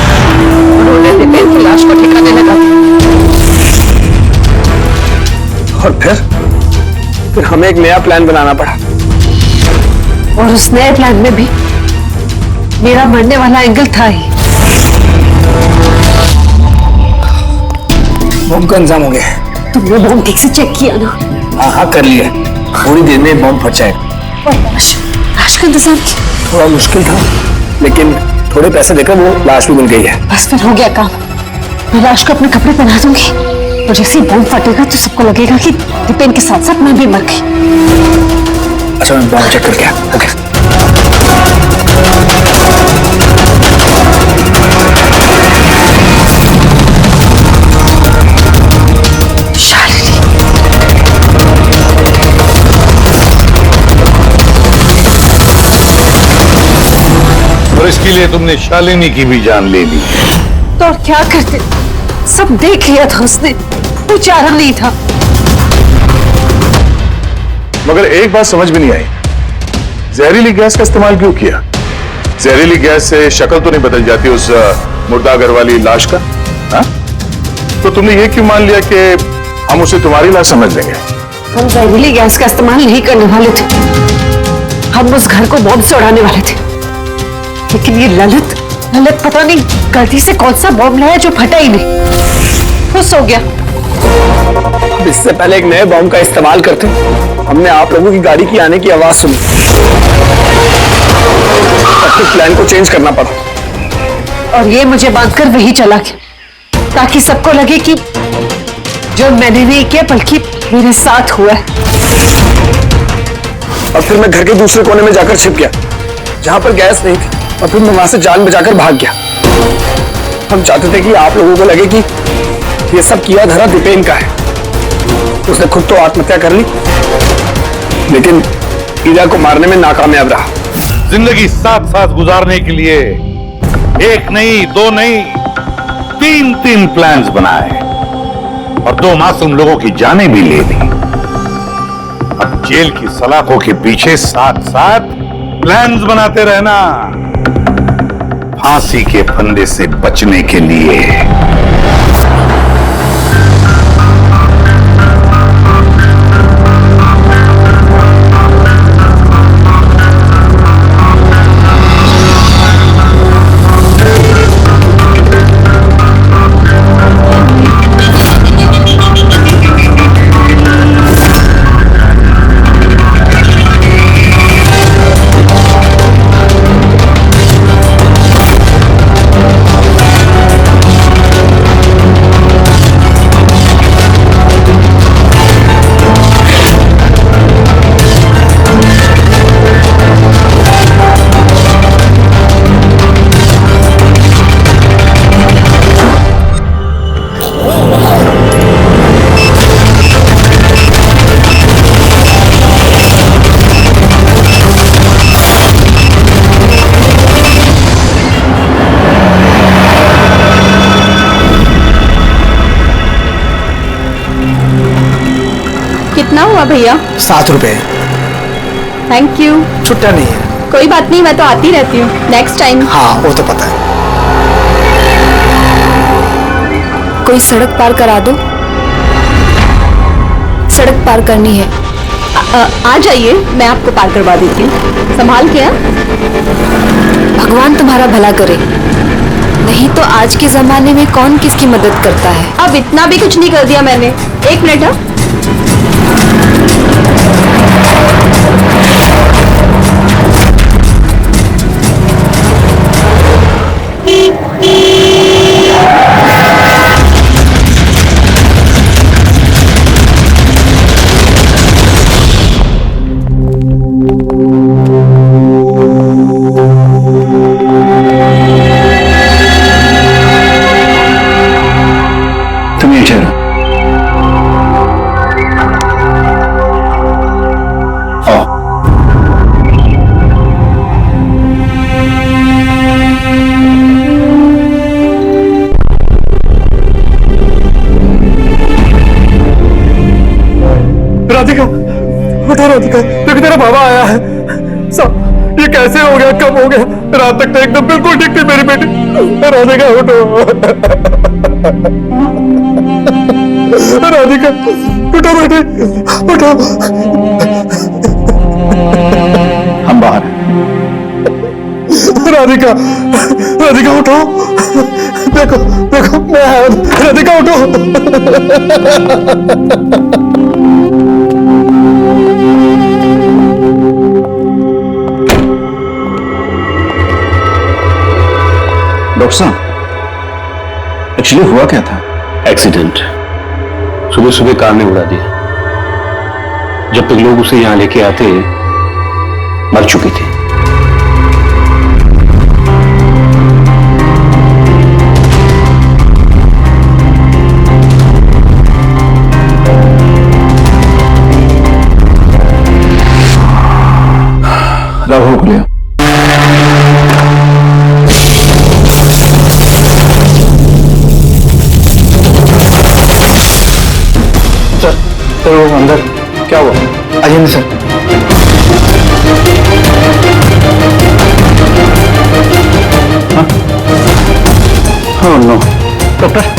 उन्होंने दीपेन की लाश को ठिकाने लगा। और फिर हमें एक नया प्लान बनाना पड़ा। और उस नए प्लान में भी मेरा मरने वाला एंगल था ही। बम का इंतजाम हो गया। तुमने बम ठीक से चेक किया ना? हाँ हाँ कर लिया, थोड़ी देर में बम फट जाएगा। और लाश का इंतजाम किया? थोड़ा मुश्किल था, लेकिन थोड़े पैसे देकर वो लाश भी मिल गई है। बस फिर हो गया काम। मैं लाश को अपने कपड़े पहना दूंगी, और जैसे ही बम फटेगा तो सबको लगेगा कि दीपेन के साथ साथ मैं भी मर गई। अच्छा मैं बम चेक करके ओके। और इसके लिए तुमने शालिनी की भी जान ले ली। तो और क्या करते, सब देख लिया था उसने, कोई चारा नहीं था। मगर एक बात समझ में नहीं आई, जहरीली गैस का इस्तेमाल क्यों किया? जहरीली गैस से शक्ल तो नहीं बदल जाती उस मुर्दागर वाली लाश का? हा? तो तुमने ये क्यों मान लिया कि हम उसे तुम्हारी लाश समझ लेंगे? हम जहरीली गैस का इस्तेमाल नहीं करने वाले थे, हम उस घर को बॉम्ब से उड़ाने वाले थे। लेकिन ये ललित पता नहीं गलती से कौन सा बॉम्ब लाया जो फटा ही नहीं, खुश हो गया। इससे पहले एक नए बॉम्ब का इस्तेमाल करते हमने आप लोगों की गाड़ी की आने की आवाज सुनी, तो प्लान को चेंज करना पड़ा। और ये मुझे बांधकर वही चला गया, ताकि सबको लगे कि जो मैंने नहीं किया बल्कि मेरे साथ हुआ है। और फिर मैं घर के दूसरे कोने में जाकर छिप गया जहां पर गैस नहीं थी, और फिर मैं वहां से जान बचाकर भाग गया। हम चाहते थे कि आप लोगों को लगे कि ये सब किया धरा दीपेन का है। उसने खुद तो आत्महत्या कर ली, लेकिन ईरा को मारने में नाकामयाब रहा। जिंदगी साथ साथ गुजारने के लिए एक नहीं, दो नहीं, तीन प्लान्स बनाए और 2 मासूम लोगों की जानें भी ले ली। अब जेल की सलाखों के पीछे साथ साथ प्लान्स बनाते रहना, फांसी के फंदे से बचने के लिए। कितना हुआ भैया? 7 रुपए। Thank you. छुट्टा नहीं है। कोई बात नहीं, मैं तो आती रहती हूँ, नेक्स्ट टाइम। हाँ वो तो पता है। कोई सड़क पार करा दो, सड़क पार करनी है। आ जाइए, मैं आपको पार करवा देती हूँ, संभाल के। भगवान तुम्हारा भला करे, नहीं तो आज के जमाने में कौन किसकी मदद करता है। अब इतना भी कुछ नहीं कर दिया मैंने। 1 मिनट। हाँ राधिका, देखो तेरा बाबा आया है। सब ये कैसे हो गया, कब हो गया? रात तक तो एकदम बिल्कुल ठीक थी मेरी बेटी। राधिका उठो, राधिका उठो बेटी, उठो। हम बाहर हैं। राधिका, राधिका उठो, देखो देखो मैं आया हूं। राधिका उठो। डॉक्टर साहब, एक्चुअली हुआ क्या था? एक्सीडेंट। सुबह सुबह कार ने उड़ा दिया। जब तक लोग उसे यहां लेके आते मर चुकी थी। राघव को लिया। सर, तो अंदर क्या हुआ? आइए सर। हाँ नो डॉक्टर,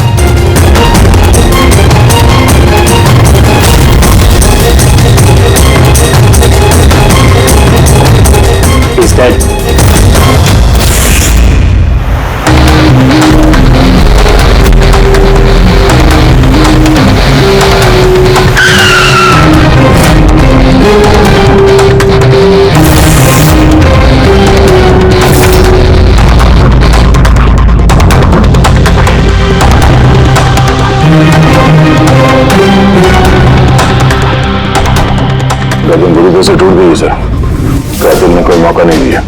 He's dead. गर्दन बुरी तरह से टूट गई है सर। कातिल ने कोई मौका नहीं दिया।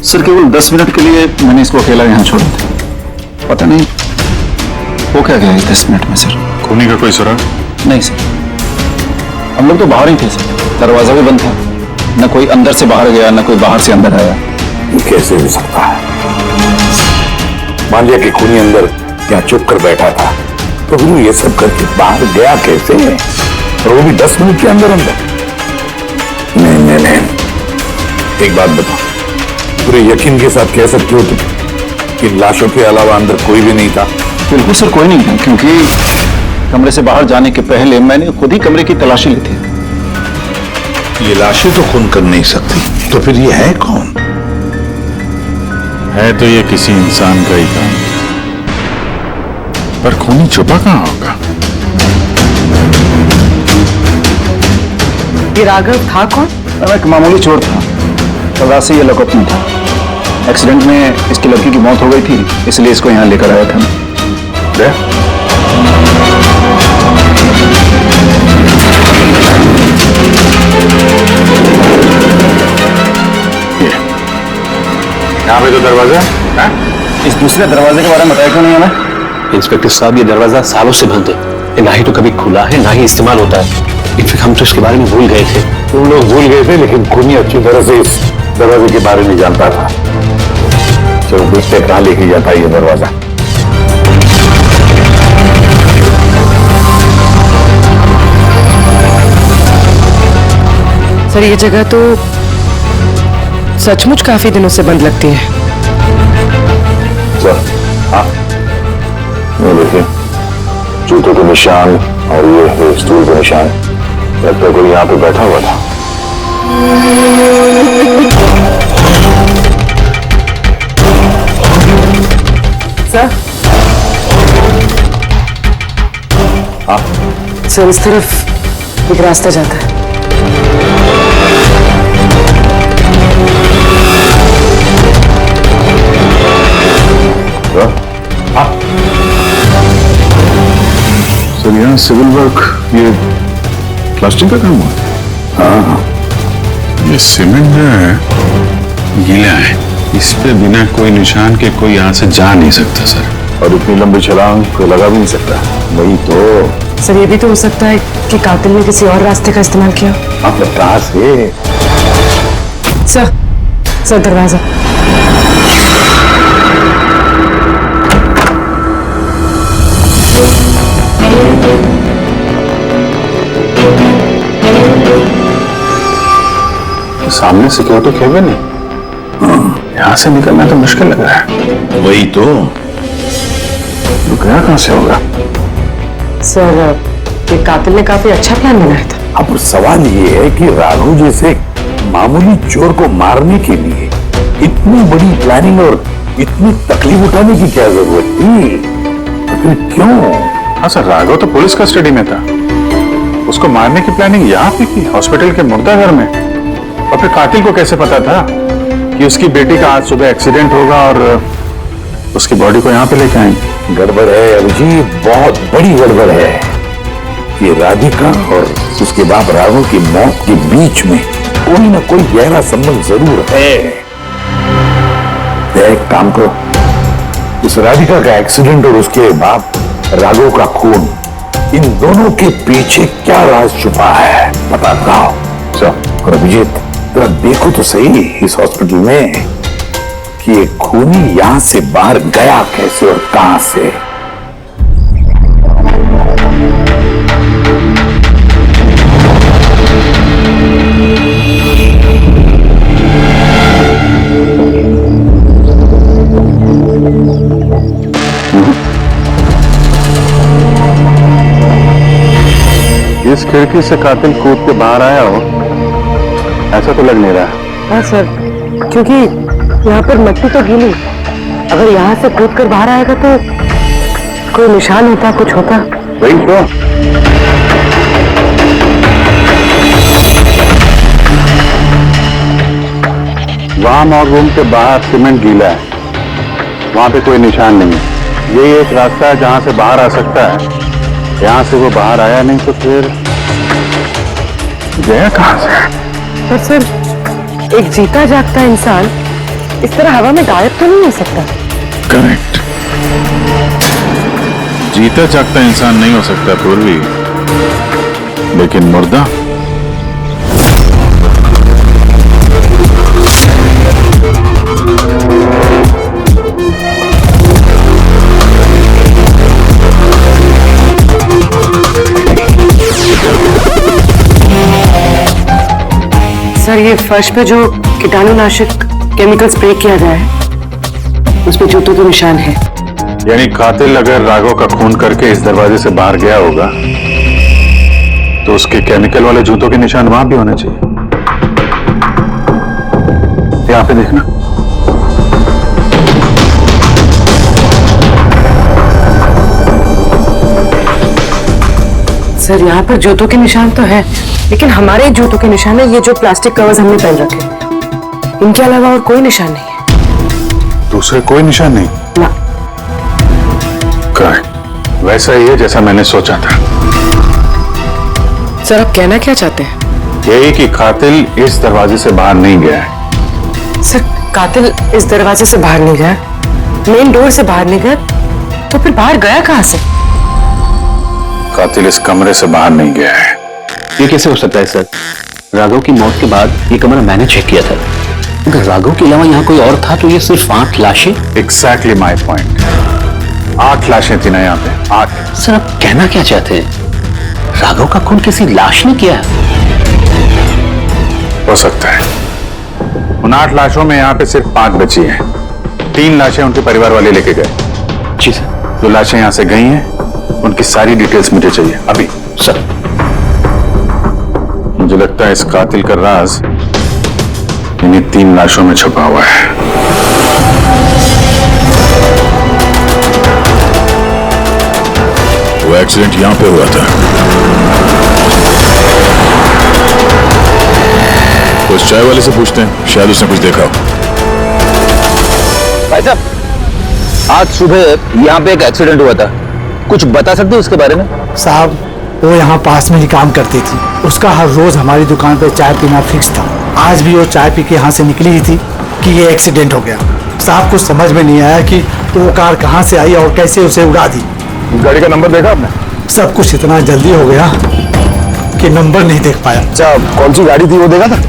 सर, केवल 10 मिनट के लिए मैंने इसको अकेला यहाँ छोड़ा था। पता नहीं वो क्या गया इस 10 मिनट में सर। खूनी का कोई सुराग? नहीं सर, हम लोग तो बाहर ही थे सर। दरवाजा भी बंद था। न कोई अंदर से बाहर गया, न कोई बाहर से अंदर आया। ये कैसे हो सकता है? मान लिया कि खूनी अंदर यहाँ चुप कर बैठा था, तो फिर ये सब करके बाहर गया कैसे? और वो भी 10 मिनट के अंदर अंदर। नहीं, एक बात बताओ, पूरे यकीन के साथ कह सकते हो कि लाशों के अलावा अंदर कोई भी नहीं था? बिल्कुल सर, कोई नहीं था, क्योंकि कमरे से बाहर जाने के पहले मैंने खुद ही कमरे की तलाशी ली थी। ये लाशें तो खून कर नहीं सकती, तो फिर ये है कौन? है तो ये किसी इंसान का ही काम, पर खूनी छुपा कहाँ होगा? ये राघव था कौन? मैं एक मामूली चोर था। कल रात से ये लॉकअप में था। एक्सीडेंट में इसकी लड़की की मौत हो गई थी, इसलिए इसको यहाँ लेकर आया था। यहाँ पे तो दरवाजा है? इस दूसरे दरवाजे के बारे में बताया क्यों नहीं हमें? इंस्पेक्टर साहब, ये दरवाजा सालों से बंद है। ये ना ही तो कभी खुला है, ना ही इस्तेमाल होता है। इनफैक्ट हम तो इसके बारे में भूल गए थे। तुम लोग भूल गए थे, लेकिन खूनी अच्छी तरह से इस दरवाजे के बारे में जानता था। चलो देखते कहाँ लेके जाता है ये दरवाजा। सर, ये जगह तो सचमुच काफी दिनों से बंद लगती है। सर, हाँ, ये देखिए, जूतों के निशान और ये है स्टूल के निशान। लगता है कोई यहाँ पे बैठा हुआ था। सर, हाँ, सर इस तरफ एक रास्ता जाता है। हाँ, सर यहाँ सिविल वर्क, ये प्लास्टिक का काम हुआ? हाँ, ये सीमेंट जो है गीला है, इस पे बिना कोई निशान के कोई यहाँ से जा नहीं सकता सर। और इतनी लंबी छलांग कोई लगा भी नहीं सकता। वही तो। सर, ये भी तो हो सकता है कि कातिल ने किसी और रास्ते का इस्तेमाल किया। आप कहाँ से? सर दरवाजा। सामने सिक्योरिटी कैबिन है, यहां से निकलना तो मुश्किल लग रहा है। वही तो। गया कहां से होगा? सर, ये कातिल ने काफी अच्छा प्लान बनाया था। अब सवाल ये है कि राघव जैसे मामूली चोर को मारने के लिए इतनी बड़ी प्लानिंग और इतनी तकलीफ उठाने की क्या जरूरत थी? तो फिर क्यों? हाँ सर, राघव तो पुलिस कस्टडी में था, उसको मारने की प्लानिंग यहाँ पे की, हॉस्पिटल के मुर्दा घर में। और फिर कातिल को कैसे पता था कि उसकी बेटी का आज सुबह एक्सीडेंट होगा और उसकी बॉडी को यहाँ पे लेके आएंगे? गड़बड़ है अभिजीत, बहुत बड़ी गड़बड़ है। ये राधिका और उसके बाप राघव की मौत के बीच में कोई ना कोई गहरा संबंध जरूर है। एक काम करो, इस राधिका का एक्सीडेंट और उसके बाप राघव का खून, इन दोनों के पीछे क्या राज छुपा है पता लगाओ। और अभिजीत, जरा देखो तो सही इस हॉस्पिटल में कि ये खूनी यहां से बाहर गया कैसे और कहां से। इस खिड़की से कातिल कूद के बाहर आया हो, ऐसा तो लग नहीं रहा। हाँ सर, क्योंकि यहाँ पर मट्टी तो गीली, अगर यहाँ से कूद कर बाहर आएगा तो कोई निशान होता, कुछ होता। वही तो। वहां मॉग रूम के बाहर सीमेंट गीला है, वहां पे कोई निशान नहीं है। ये एक रास्ता है जहां से बाहर आ सकता है, यहां से वो बाहर आया नहीं तो फिर गया कहां से? पर सर, एक जीता जागता इंसान इस तरह हवा में गायब तो नहीं हो सकता। करेक्ट। जीता जागता इंसान नहीं हो सकता पूर्वी, लेकिन मुर्दा सर, ये फर्श पे जो कीटाणुनाशक केमिकल स्प्रे किया गया है, उस पे जूतों के निशान है। यानी कातिल अगर राघव का खून करके इस दरवाजे से बाहर गया होगा तो उसके केमिकल वाले जूतों के निशान वहां भी होने चाहिए। यहां पे देखना। सर, यहाँ पर जूतों के निशान तो है, लेकिन हमारे जूतों के निशान है ये जो प्लास्टिक कवर्स हमने पहन रखे, इनके अलावा और कोई निशान नहीं है। दूसरे कोई निशान नहीं? ना। करेक्ट, वैसा ही है जैसा मैंने सोचा था। सर, आप कहना क्या चाहते हैं? यही कि कातिल इस दरवाजे से बाहर नहीं गया है। सर, कातिल इस दरवाजे से बाहर नहीं गया, मेन डोर से बाहर नहीं गया, तो फिर बाहर गया कहां से? कातिल इस कमरे से बाहर नहीं गया है। ये कैसे हो सकता है सर? राघव की मौत के बाद ये कमरा मैंने चेक किया था, अगर राघव के अलावा यहाँ कोई और था तो ये सिर्फ 8 लाशें। Exactly my point. 8 लाशें थी ना यहाँ पे, 8। सर, आप कहना क्या चाहते हैं? राघव का खून किसी लाश ने किया? हो सकता है। उन 8 लाशों में यहाँ पे सिर्फ 5 बची हैं। 3 लाशें उनके परिवार वाले लेके गए। जी सर। जो लाशें यहाँ से गई हैं उनकी सारी डिटेल्स मुझे चाहिए अभी। सर, मुझे लगता है इस कातिल का राज इन्हीं 3 लाशों में छुपा हुआ है। वो एक्सीडेंट यहां पे हुआ था। उस चाय वाले से पूछते हैं, शायद उसने कुछ देखा हो। भाई साहब, आज सुबह यहाँ पे एक एक्सीडेंट हुआ था, कुछ बता सकते हो उसके बारे में? साहब, वो यहाँ पास में ही काम करती थी, उसका हर रोज हमारी दुकान पर चाय पीना फिक्स था। आज भी वो चाय पी के यहाँ से निकली ही थी कि ये एक्सीडेंट हो गया। साहब, कुछ समझ में नहीं आया कि वो कार कहाँ से आई और कैसे उसे उड़ा दी। गाड़ी का नंबर देखा आपने? सब कुछ इतना जल्दी हो गया कि नंबर नहीं देख पाया। अच्छा, कौन सी गाड़ी थी वो देखा था?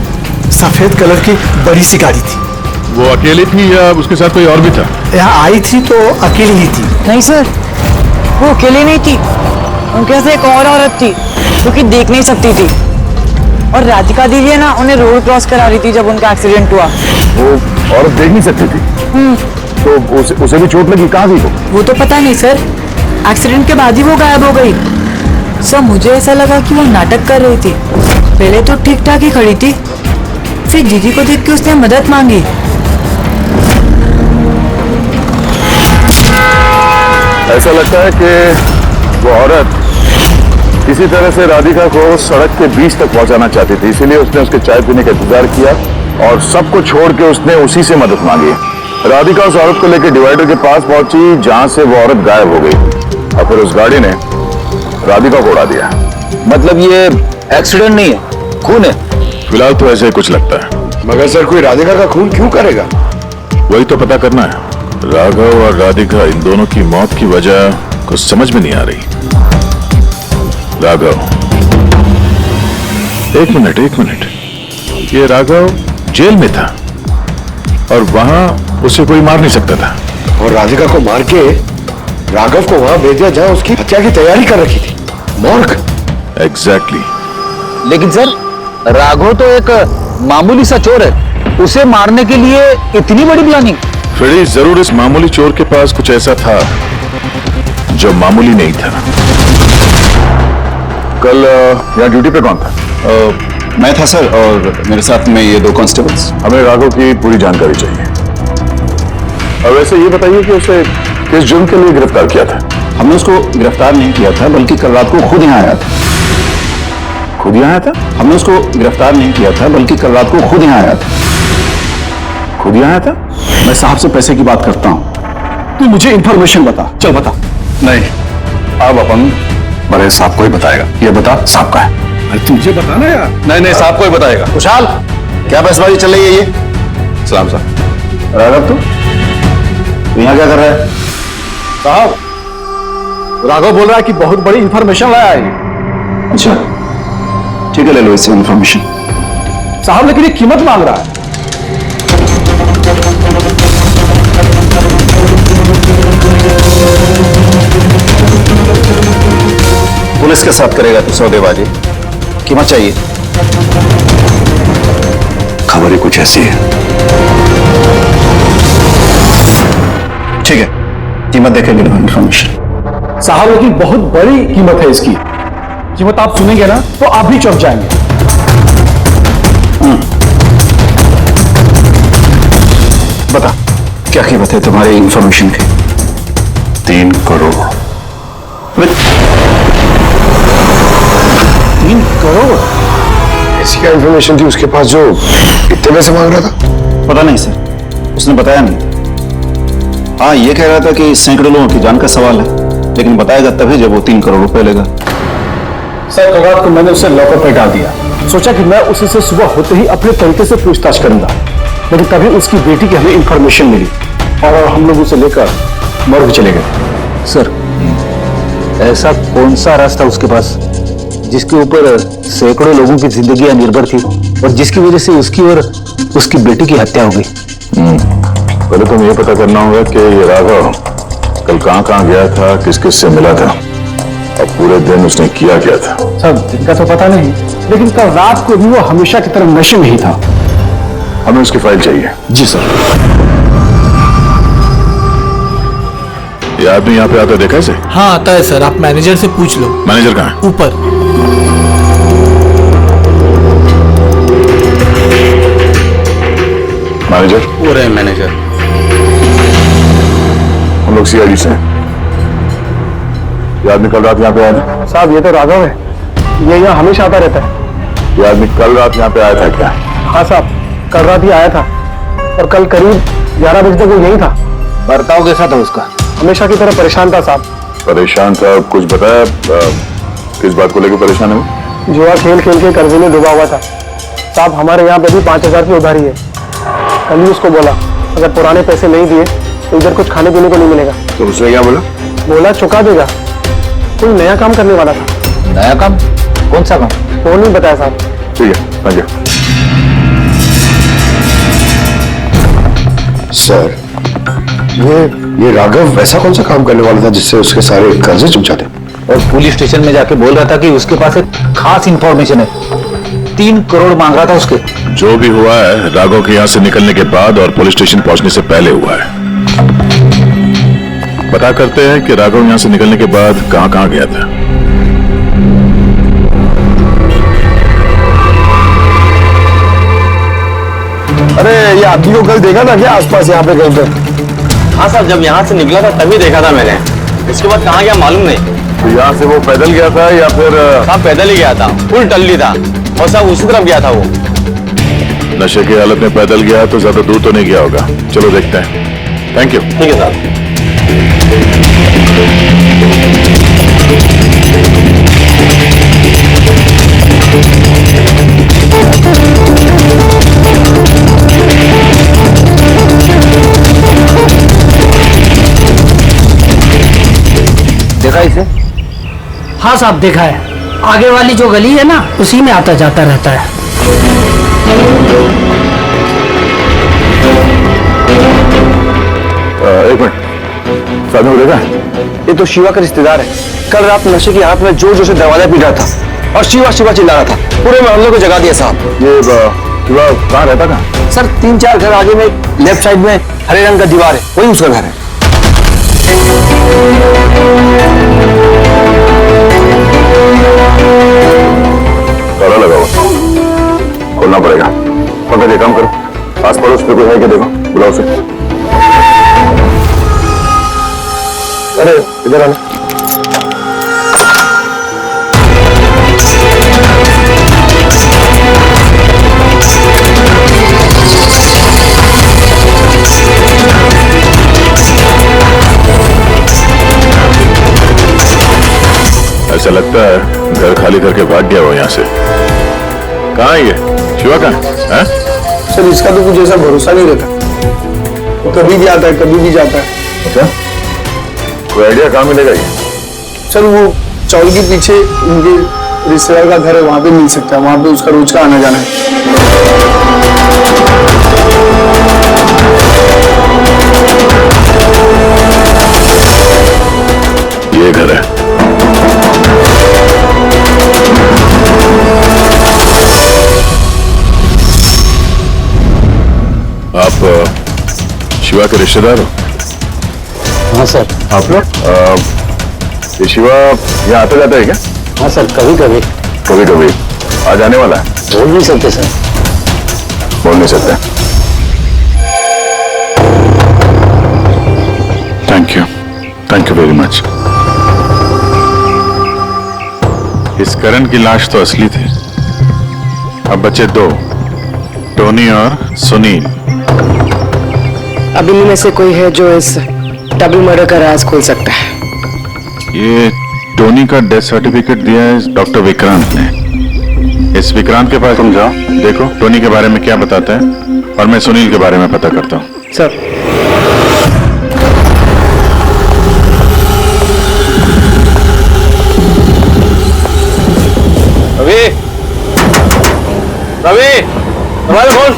सफेद कलर की बड़ी सी गाड़ी थी। वो अकेली थी या उसके साथ कोई और भी था? यहाँ आई थी तो अकेली ही थी। नहीं सर, वो अकेली नहीं थी, उनके साथ एक और औरत थी जो कि देख नहीं सकती थी। और राधिका दीदी है ना, उन्हें रोड क्रॉस करा रही थी जब उनका एक्सीडेंट हुआ। वो औरत देख नहीं सकती थी, तो उसे भी चोट लगी। कहाँ थी वो तो पता नहीं सर, एक्सीडेंट के बाद ही वो गायब हो गई। सर मुझे ऐसा लगा कि वो नाटक कर रही थी। पहले तो ठीक ठाक ही खड़ी थी, फिर दीदी को देख के उसने मदद मांगी। ऐसा लगता है कि वो औरत किसी तरह से राधिका को सड़क के बीच तक पहुंचाना चाहती थी, इसीलिए उसने उसके चाय पीने का इंतजार किया और सबको छोड़ के उसने उसी से मदद मांगी। राधिका उस औरत को लेकर डिवाइडर के पास पहुंची जहां से वो औरत गायब हो गई और फिर उस गाड़ी ने राधिका को उड़ा दिया। मतलब ये एक्सीडेंट नहीं है, खून है? फिलहाल तो ऐसे ही कुछ लगता है। मगर सर कोई राधिका का खून क्यों करेगा? वही तो पता करना है। राघव और राधिका, इन दोनों की मौत की वजह कुछ समझ में नहीं आ रही। राघव, एक मिनट, ये राघव जेल में था और वहां उसे कोई मार नहीं सकता था, और राधिका को मार के राघव को वहां भेज दिया जहां उसकी हत्या की तैयारी कर रखी थी, मॉर्ग। एग्जैक्टली। लेकिन सर राघव तो एक मामूली सा चोर है, उसे मारने के लिए इतनी बड़ी प्लानिंग? फ्रेडी, जरूर इस मामूली चोर के पास कुछ ऐसा था जो मामूली नहीं था। कल यहाँ ड्यूटी पे कौन था? मैं था सर, और मेरे साथ में ये 2 कांस्टेबल्स। हमें राघव की पूरी जानकारी चाहिए। और वैसे ये बताइए कि उसे किस जुर्म के लिए गिरफ्तार किया था? हमने उसको गिरफ्तार नहीं किया था, बल्कि कल रात को खुद यहाँ आया था। खुद यहाँ आया था? हमने उसको गिरफ्तार नहीं किया था, बल्कि कल रात को खुद यहाँ आया था। खुद यहाँ आया था? मैं साहब से पैसे की बात करता हूँ, तू मुझे इंफॉर्मेशन बता। चल बता। नहीं, अब अपन बड़े साहब को ही बताएगा। ये बता, साहब का है? तुझे बताना यार। नहीं, साहब को ही बताएगा। खुशहाल, क्या बहसबाजी चल रही है ये? सलाम साहब। राघव, तू यहाँ क्या कर रहा है? साहब, राघव बोल रहा है कि बहुत बड़ी इंफॉर्मेशन लाया है। अच्छा, ठीक है, ले लो इससे इंफॉर्मेशन। साहब लेकिन ये कीमत मांग रहा है। पुलिस के साथ करेगा तो सौदेबाजी, कीमत चाहिए। खबर ही कुछ ऐसी है। ठीक है, कीमत देखेंगे इंफॉर्मेशन। साहब लेकिन बहुत बड़ी कीमत है इसकी। कीमत आप सुनेंगे ना तो आप भी चौंक जाएंगे। बता, क्या कीमत है तुम्हारी इंफॉर्मेशन की? 3 करोड़। 3 करोड़? ऐसी क्या इंफॉर्मेशन थी उसके पास जो इतने पैसे मांग रहा था? पता नहीं सर, उसने बताया नहीं। हाँ, ये कह रहा था कि सैकड़ों लोगों की जान का सवाल है, लेकिन बताएगा तभी जब वो 3 करोड़ रुपए लेगा। सर, कल रात को मैंने उसे लॉकअप में डाल दिया। सोचा कि मैं उसी से सुबह होते ही अपने तरीके से पूछताछ करूंगा, लेकिन तभी उसकी बेटी की हमें इंफॉर्मेशन मिली और हम लोग उसे लेकर मॉर्ग चले गए। सर, ऐसा कौन सा रास्ता उसके पास जिसके ऊपर सैकड़ों लोगों की जिंदगियां निर्भर थी और जिसकी वजह से उसकी और उसकी बेटी की हत्या हो गई? पहले तो ये पता करना होगा कि ये राघव कल कहाँ गया था, किस किस से मिला था और पूरे दिन उसने किया क्या था। सर, दिन का तो पता नहीं, लेकिन कल रात को भी वो हमेशा की तरह नशे में ही था। हमें उसकी फाइल चाहिए। जी सर। ये आदमी यहाँ पे आता देखा इसे? हाँ आता है सर, आप मैनेजर से पूछ लो। मैनेजर कहाँ है? ऊपर। मैनेजर? वो रहे मैनेजर। हम लोग सीआईडी से। ये आदमी कल रात यहाँ पे आया था? साहब, ये तो राघव है, ये यहाँ हमेशा आता रहता है। ये आदमी कल रात यहाँ पे आया था क्या? हाँ साहब, कल रात ही आया था और कल करीब 11 बजे तक वो यही था। बर्ताव कैसा था उसका? हमेशा की तरह परेशान था साहब। परेशान था? कुछ बताया किस बात को लेकर परेशान है वो? जुआ खेल खेल के कर्जे में डूबा हुआ था साहब। हमारे यहाँ पे भी 5000 की उधारी है। कल ही उसको बोला अगर पुराने पैसे नहीं दिए तो इधर कुछ खाने पीने को नहीं मिलेगा। तो उसने क्या बोला? बोला चुका देगा। कोई नया काम करने वाला था। नया काम? कौन सा काम? वो नहीं बताया साहब। ठीक है, थैंक यू। सर, ये राघव ऐसा कौन सा काम करने वाला था जिससे उसके सारे कर्जे चुक जाते? और पुलिस स्टेशन में जाके बोल रहा था कि उसके पास एक खास इंफॉर्मेशन है 3 करोड़ मांग रहा था उसके। जो भी हुआ है राघव के यहां से निकलने के बाद और पुलिस स्टेशन पहुंचने से पहले हुआ है। पता करते हैं कि राघव यहां से निकलने के बाद कहां कहां गया था। अरे ये आदमी को कल देखा था क्या आसपास यहाँ पे कहीं पे? हाँ साहब, जब यहाँ से निकला था तभी देखा था मैंने। इसके बाद कहाँ गया मालूम नहीं। तो यहाँ से वो पैदल गया था या फिर साहब पैदल ही गया था, फुल टल्ली था और साहब उसी तरफ गया था वो। नशे की हालत में पैदल गया तो ज्यादा दूर तो नहीं गया होगा। चलो देखते हैं। Thank you. ठीक है साहब। देखा इसे? हाँ साहब देखा है, आगे वाली जो गली है ना उसी में आता जाता रहता है। एक मिनट, साथ में देखा? ये तो शिवा का रिश्तेदार है। कल रात नशे की हालत में जोर जोर से दरवाजा पीट रहा था और शिवा शिवा चिल्ला रहा था। पूरे मोहल्ले को जगा दिया साहब। ये शिवा कहाँ रहता था? सर 3-4 घर आगे में लेफ्ट साइड में हरे रंग का दीवार है, वही उसका घर है। ताला लगा हुआ, खोलना पड़ेगा। पंकज ये काम करो, आस पड़ोस पे कोई है क्या देखो, बुलाओ उसे। अरे इधर आना। ऐसा लगता है घर खाली करके भाग गया हो यहाँ से। कहाँ है ये शिवा? कहाँ है? सर इसका तो कुछ ऐसा भरोसा नहीं रहता, कभी भी आता है कभी भी जाता है। अच्छा, कोई आइडिया कहाँ मिलेगा ये? सर वो चौल के पीछे उनके रिश्तेदार का घर है, वहां पे मिल सकता है। वहां पे उसका रोज का आना जाना है। ये घर है। आप शिवा के रिश्तेदार हो? हाँ सर। आप लोग? ये शिवा यहाँ आता जाता है क्या? हाँ सर, कभी कभी। कभी कभी। आज आने वाला है? बोल नहीं सकते सर। बोल नहीं सकते। Thank you very much. इस करण की लाश तो असली थी। अब बचे 2, टोनी और सुनील। अब इनमें में से कोई है जो इस डबल मर्डर का राज खोल सकता है। ये टोनी का डेथ सर्टिफिकेट दिया है डॉक्टर विक्रांत ने। इस विक्रांत के पास तुम जाओ, देखो टोनी के बारे में क्या बताता है और मैं सुनील के बारे में पता करता हूँ। सर। रवि, रवि, तुम्हारे फोन।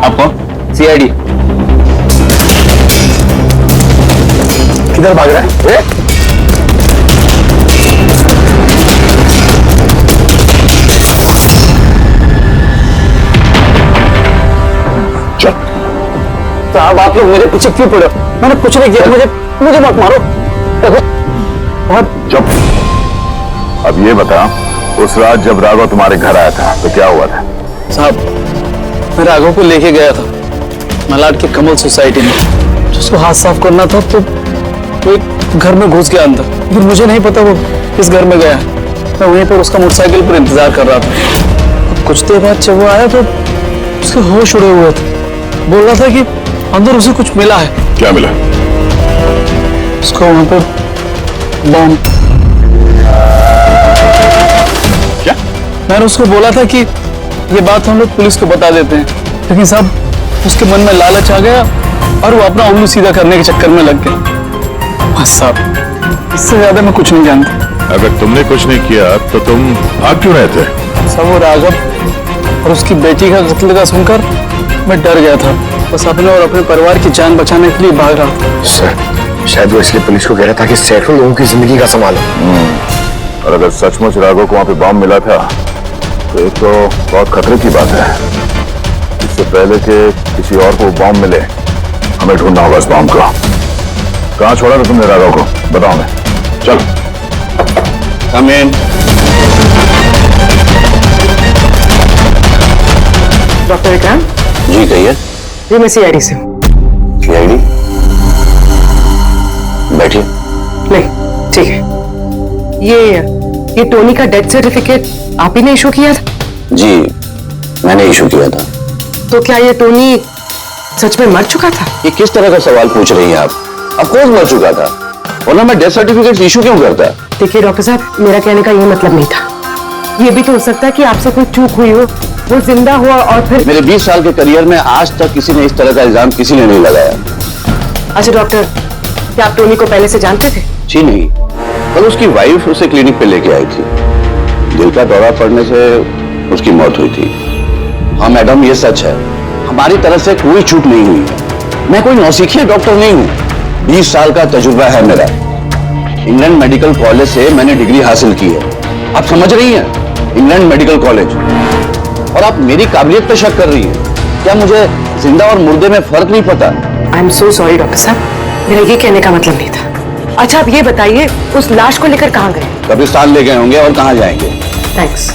आपको सीआईडी किधर भाग रहा है? साहब आप लोग मेरे पीछे क्यों पड़े? मैंने कुछ नहीं किया, मुझे मत मारो। चुप। अब ये बता, उस रात जब राघव तुम्हारे घर आया था तो क्या हुआ था? साहब मैं राघव को लेके गया था मलाड के कमल सोसाइटी में। उसको हाथ साफ करना था तो वो एक घर में घुस गया अंदर, लेकिन मुझे नहीं पता वो किस घर में गया। मैं वहीं पर उसका मोटरसाइकिल पर इंतजार कर रहा था। कुछ देर बाद जब वो आया तो उसके होश उड़े हुए थे। बोल रहा था कि अंदर उसे कुछ मिला है। क्या मिला? उसको वहां पर बम। क्या? मैंने उसको बोला था कि ये बात हम लोग पुलिस को बता देते हैं, लेकिन साहब उसके मन में लालच आ गया और वो अपना उल्लू सीधा करने के चक्कर में लग गया। बस साहब, इससे ज्यादा मैं कुछ नहीं जानता। अगर तुमने कुछ नहीं किया तो तुम भाग क्यों रहे थे? सब वो राघव और उसकी बेटी का कत्ल का सुनकर मैं डर गया था। बस अपने और अपने परिवार की जान बचाने के लिए भाग रहा था। सर शायद वो इसलिए पुलिस को कह रहा था कि सैकड़ों लोगों की जिंदगी का सवाल है। और अगर सचमुच राघव को वहां पे बॉम्ब मिला था तो एक तो बहुत खतरे की बात है। इससे पहले कि किसी और को बॉम्ब मिले हमें ढूंढना होगा इस बॉम्ब को। कहां छोड़ा था तुमने राघव को? बताओ। मैं चल। कम इन। डॉक्टर विक्रांत जी कहिए। जी मैं सीआईडी से हूँ। सीआईडी? बैठिए। नहीं ठीक है। ये टोनी का डेथ सर्टिफिकेट आप ही ने इशू किया था? जी मैंने इशू किया था। तो क्या ये टोनी सच में मर चुका था? ये किस तरह का सवाल पूछ रही हैं आप? ऑफ कोर्स मर चुका था, वरना मैं डेथ सर्टिफिकेट इशू क्यों करता? देखिए डॉक्टर साहब, मेरा कहने का ये मतलब नहीं था। ये भी तो हो सकता है कि आपसे कोई चूक हुई हो, वो जिंदा हुआ और फिर। मेरे 20 साल के करियर में आज तक किसी ने इस तरह का इल्जाम किसी ने नहीं लगाया। अच्छा डॉक्टर, क्या आप टोनी को पहले से जानते थे? जी नहीं, कल उसकी वाइफ उसे क्लिनिक पे लेके आई थी। दिल का दौरा पड़ने से उसकी मौत हुई थी। हाँ मैडम, ये सच है, हमारी तरफ से कोई चूक नहीं हुई है। मैं कोई नौसिखिया डॉक्टर नहीं हूँ, 20 साल का तजुर्बा है मेरा। इंग्लैंड मेडिकल कॉलेज से मैंने डिग्री हासिल की है। आप समझ रही हैं? England medical college. और आप मेरी काबिलियत पे शक कर रही हैं? क्या मुझे जिंदा और मुर्दे में फर्क नहीं पता? I am so sorry doctor साहब, मेरा ये कहने का मतलब नहीं था। अच्छा आप ये बताइए, उस लाश को लेकर कहाँ गए? कब्रिस्तान ले गए होंगे, और कहाँ जाएंगे? थैंक्स।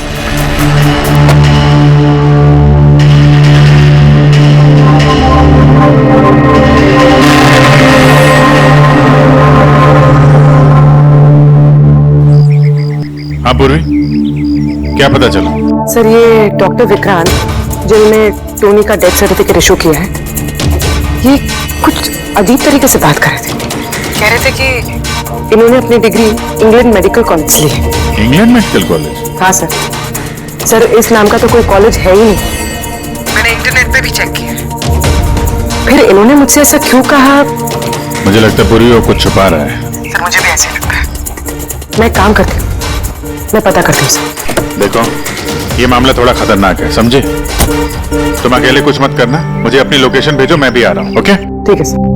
हाँ पूर्वी, क्या पता चला? सर ये डॉक्टर विक्रांत जिन्होंने टोनी का डेथ सर्टिफिकेट इशू किया है, ये कुछ अजीब तरीके से बात कर रहे थे। कह रहे थे कि इन्होंने अपनी डिग्री इंग्लैंड मेडिकल कॉलेज से ली है। England medical college? हाँ सर। सर इस नाम का तो कोई कॉलेज है ही नहीं। मैंने इंटरनेट पे भी चेक किया। फिर इन्होंने मुझसे ऐसा क्यों कहा? मुझे लगता है पूरी वो कुछ छुपा रहा है। सर मुझे भी ऐसे लगता है। मैं काम करती हूँ, मैं पता करती हूँ सर। देखो ये मामला थोड़ा खतरनाक है, समझे? तुम अकेले कुछ मत करना, मुझे अपनी लोकेशन भेजो, मैं भी आ रहा हूँ। ओके ठीक है सर।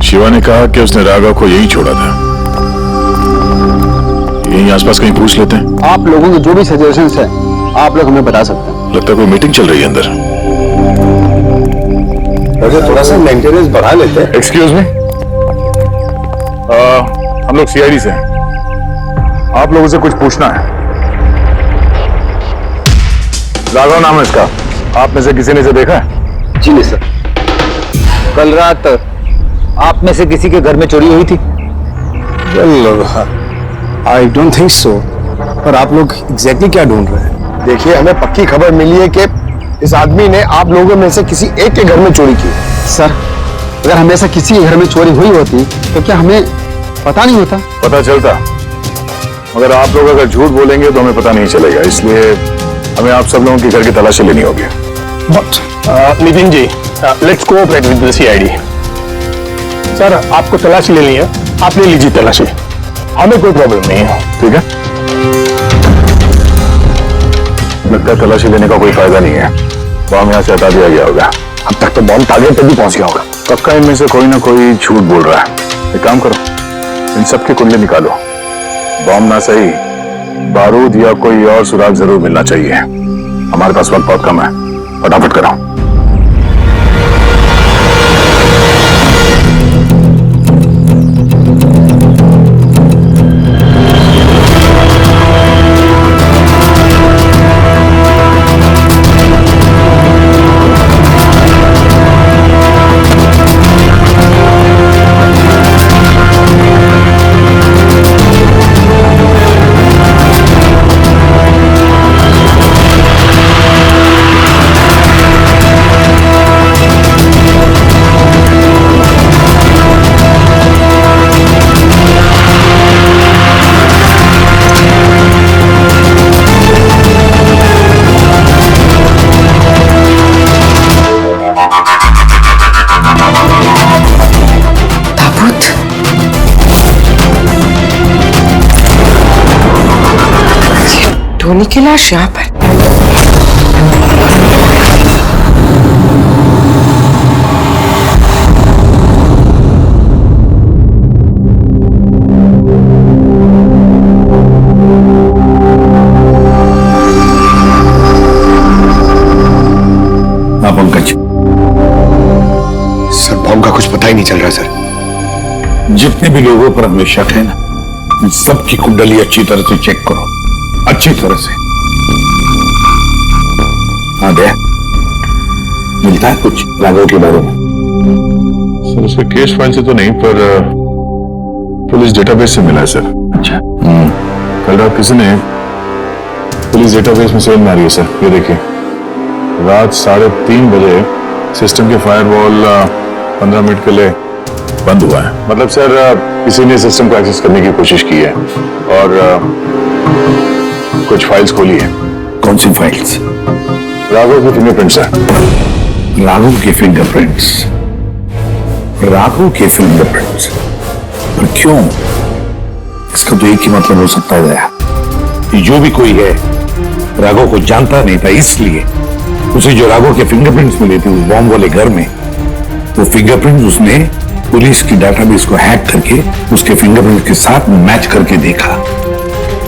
शिवा ने कहा कि उसने राघव को यहीं छोड़ा था। यहीं आसपास कहीं पूछ लेते हैं। आप लोगों के जो भी सजेशंस हैं आप लोग हमें बता सकते हैं। लगता है कोई मीटिंग चल रही है अंदर। वैसे थोड़ा सा मेंटेनेंस बढ़ा लेते हैं। एक्सक्यूज मी, हम लोग सीआईडी से हैं। आप लोगों से कुछ पूछना है। राघव नाम है इसका, आप में से किसी ने इसे देखा है? जी नहीं सर। कल रात आप में से किसी के घर में चोरी हुई थी? I don't think so. पर आप लोग एग्जैक्टली क्या ढूंढ रहे हैं? देखिए, हमें पक्की खबर मिली है कि इस आदमी ने आप लोगों में से किसी एक के घर में चोरी की। सर अगर हमेशा किसी के घर में चोरी हुई होती तो क्या हमें पता नहीं होता? पता चलता, मगर आप लोग अगर झूठ बोलेंगे तो हमें पता नहीं चलेगा, इसलिए हमें आप सब लोगों के घर की तलाशी लेनी होगी। Nitin ji, let's cooperate with the CID. Sir आपको तलाशी लेनी है, आप ले लीजिए तलाशी, हमें कोई प्रॉब्लम नहीं है। ठीक है, लगता है तलाशी लेने का कोई फायदा नहीं है। बॉम्ब यहाँ से हटा दिया गया होगा। अब तक तो बॉम्ब टारगेट पे भी पहुंच गया होगा। पक्का इनमें से कोई ना कोई झूठ बोल रहा है। एक काम करो, इन सबकी कुंडली निकालो। बॉम्ब ना सही, बारूद या कोई और सुराग जरूर मिलना चाहिए। हमारे पास वक्त बहुत कम है, फटाफट कराओ। टोनी की लाश यहाँ पर। हाँ पंकज सर, बॉम्ब का कुछ पता ही नहीं चल रहा सर। जितने भी लोगों पर हमें शक है ना, उन सबकी कुंडली अच्छी तरह से चेक करो, अच्छी तरह से। हाँ दे, मिलता है कुछ राघव के बारे में? सर उसके केस फाइल से तो नहीं, पर पुलिस डेटाबेस से मिला है सर। अच्छा। कल रात किसी ने पुलिस डेटाबेस में सेल मारी है सर। ये देखिए, रात 3:30 बजे सिस्टम के फायरवॉल 15 मिनट के लिए बंद हुआ है। मतलब सर किसी ने सिस्टम को एक्सेस करने की कोशिश की है और कुछ फाइल्स खोली है। कौन सी फाइल्स? राघव के फिंगरप्रिंट्स है। राघव के फिंगरप्रिंट्स? राघव के फिंगरप्रिंट्स? पर क्यों? इसका तो एक ही मतलब हो सकता है कि जो भी कोई है राघव को जानता नहीं था, इसलिए उसे जो राघव के फिंगरप्रिंट्स मिले थे उस बॉम्ब वाले घर में, वो फिंगरप्रिंट्स उसने पुलिस की डेटाबेस को हैक करके उसके फिंगरप्रिंट के साथ मैच करके देखा।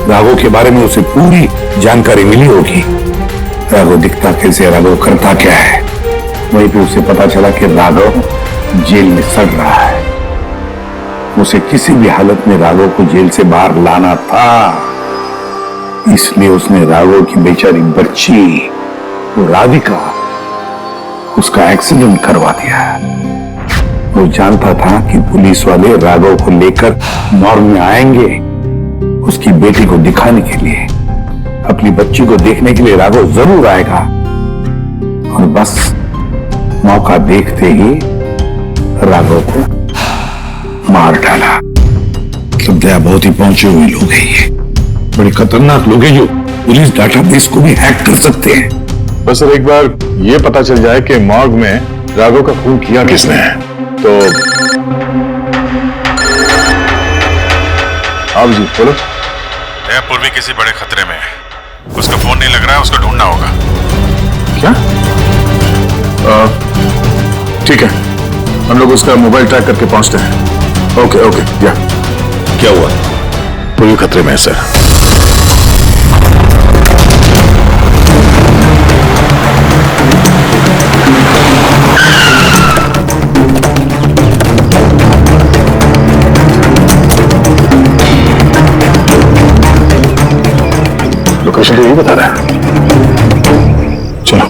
राघव के बारे में उसे पूरी जानकारी मिली होगी। राघव दिखता कैसे, राघव करता क्या है। वहीं पे उसे पता चला कि राघव जेल में सड़ रहा है। उसे किसी भी हालत में राघव को जेल से बाहर लाना था, इसलिए उसने राघव की बेचारी बच्ची वो राधिका, उसका एक्सीडेंट करवा दिया। वो जानता था कि पुलिस वाले राघव को लेकर मॉर्ग में आएंगे उसकी बेटी को दिखाने के लिए। अपनी बच्ची को देखने के लिए राघव जरूर आएगा, और बस मौका देखते ही राघव को मार डाला। मतलब दया बहुत ही पहुंचे हुए लोग हैं ये, बड़े खतरनाक लोग हैं जो पुलिस डेटाबेस को भी हैक कर सकते हैं। बस सर एक बार ये पता चल जाए कि मॉर्ग में राघव का खून किया किसने है तो। आप जी बोलो। पूर्वी किसी बड़े खतरे में है, उसका फोन नहीं लग रहा है, उसको ढूंढना होगा। क्या? ठीक है, हम लोग उसका मोबाइल ट्रैक करके पहुंचते हैं। Okay okay. या क्या हुआ? पूर्वी खतरे में है सर। लोकेशन तो यही बता रहा है। चलो।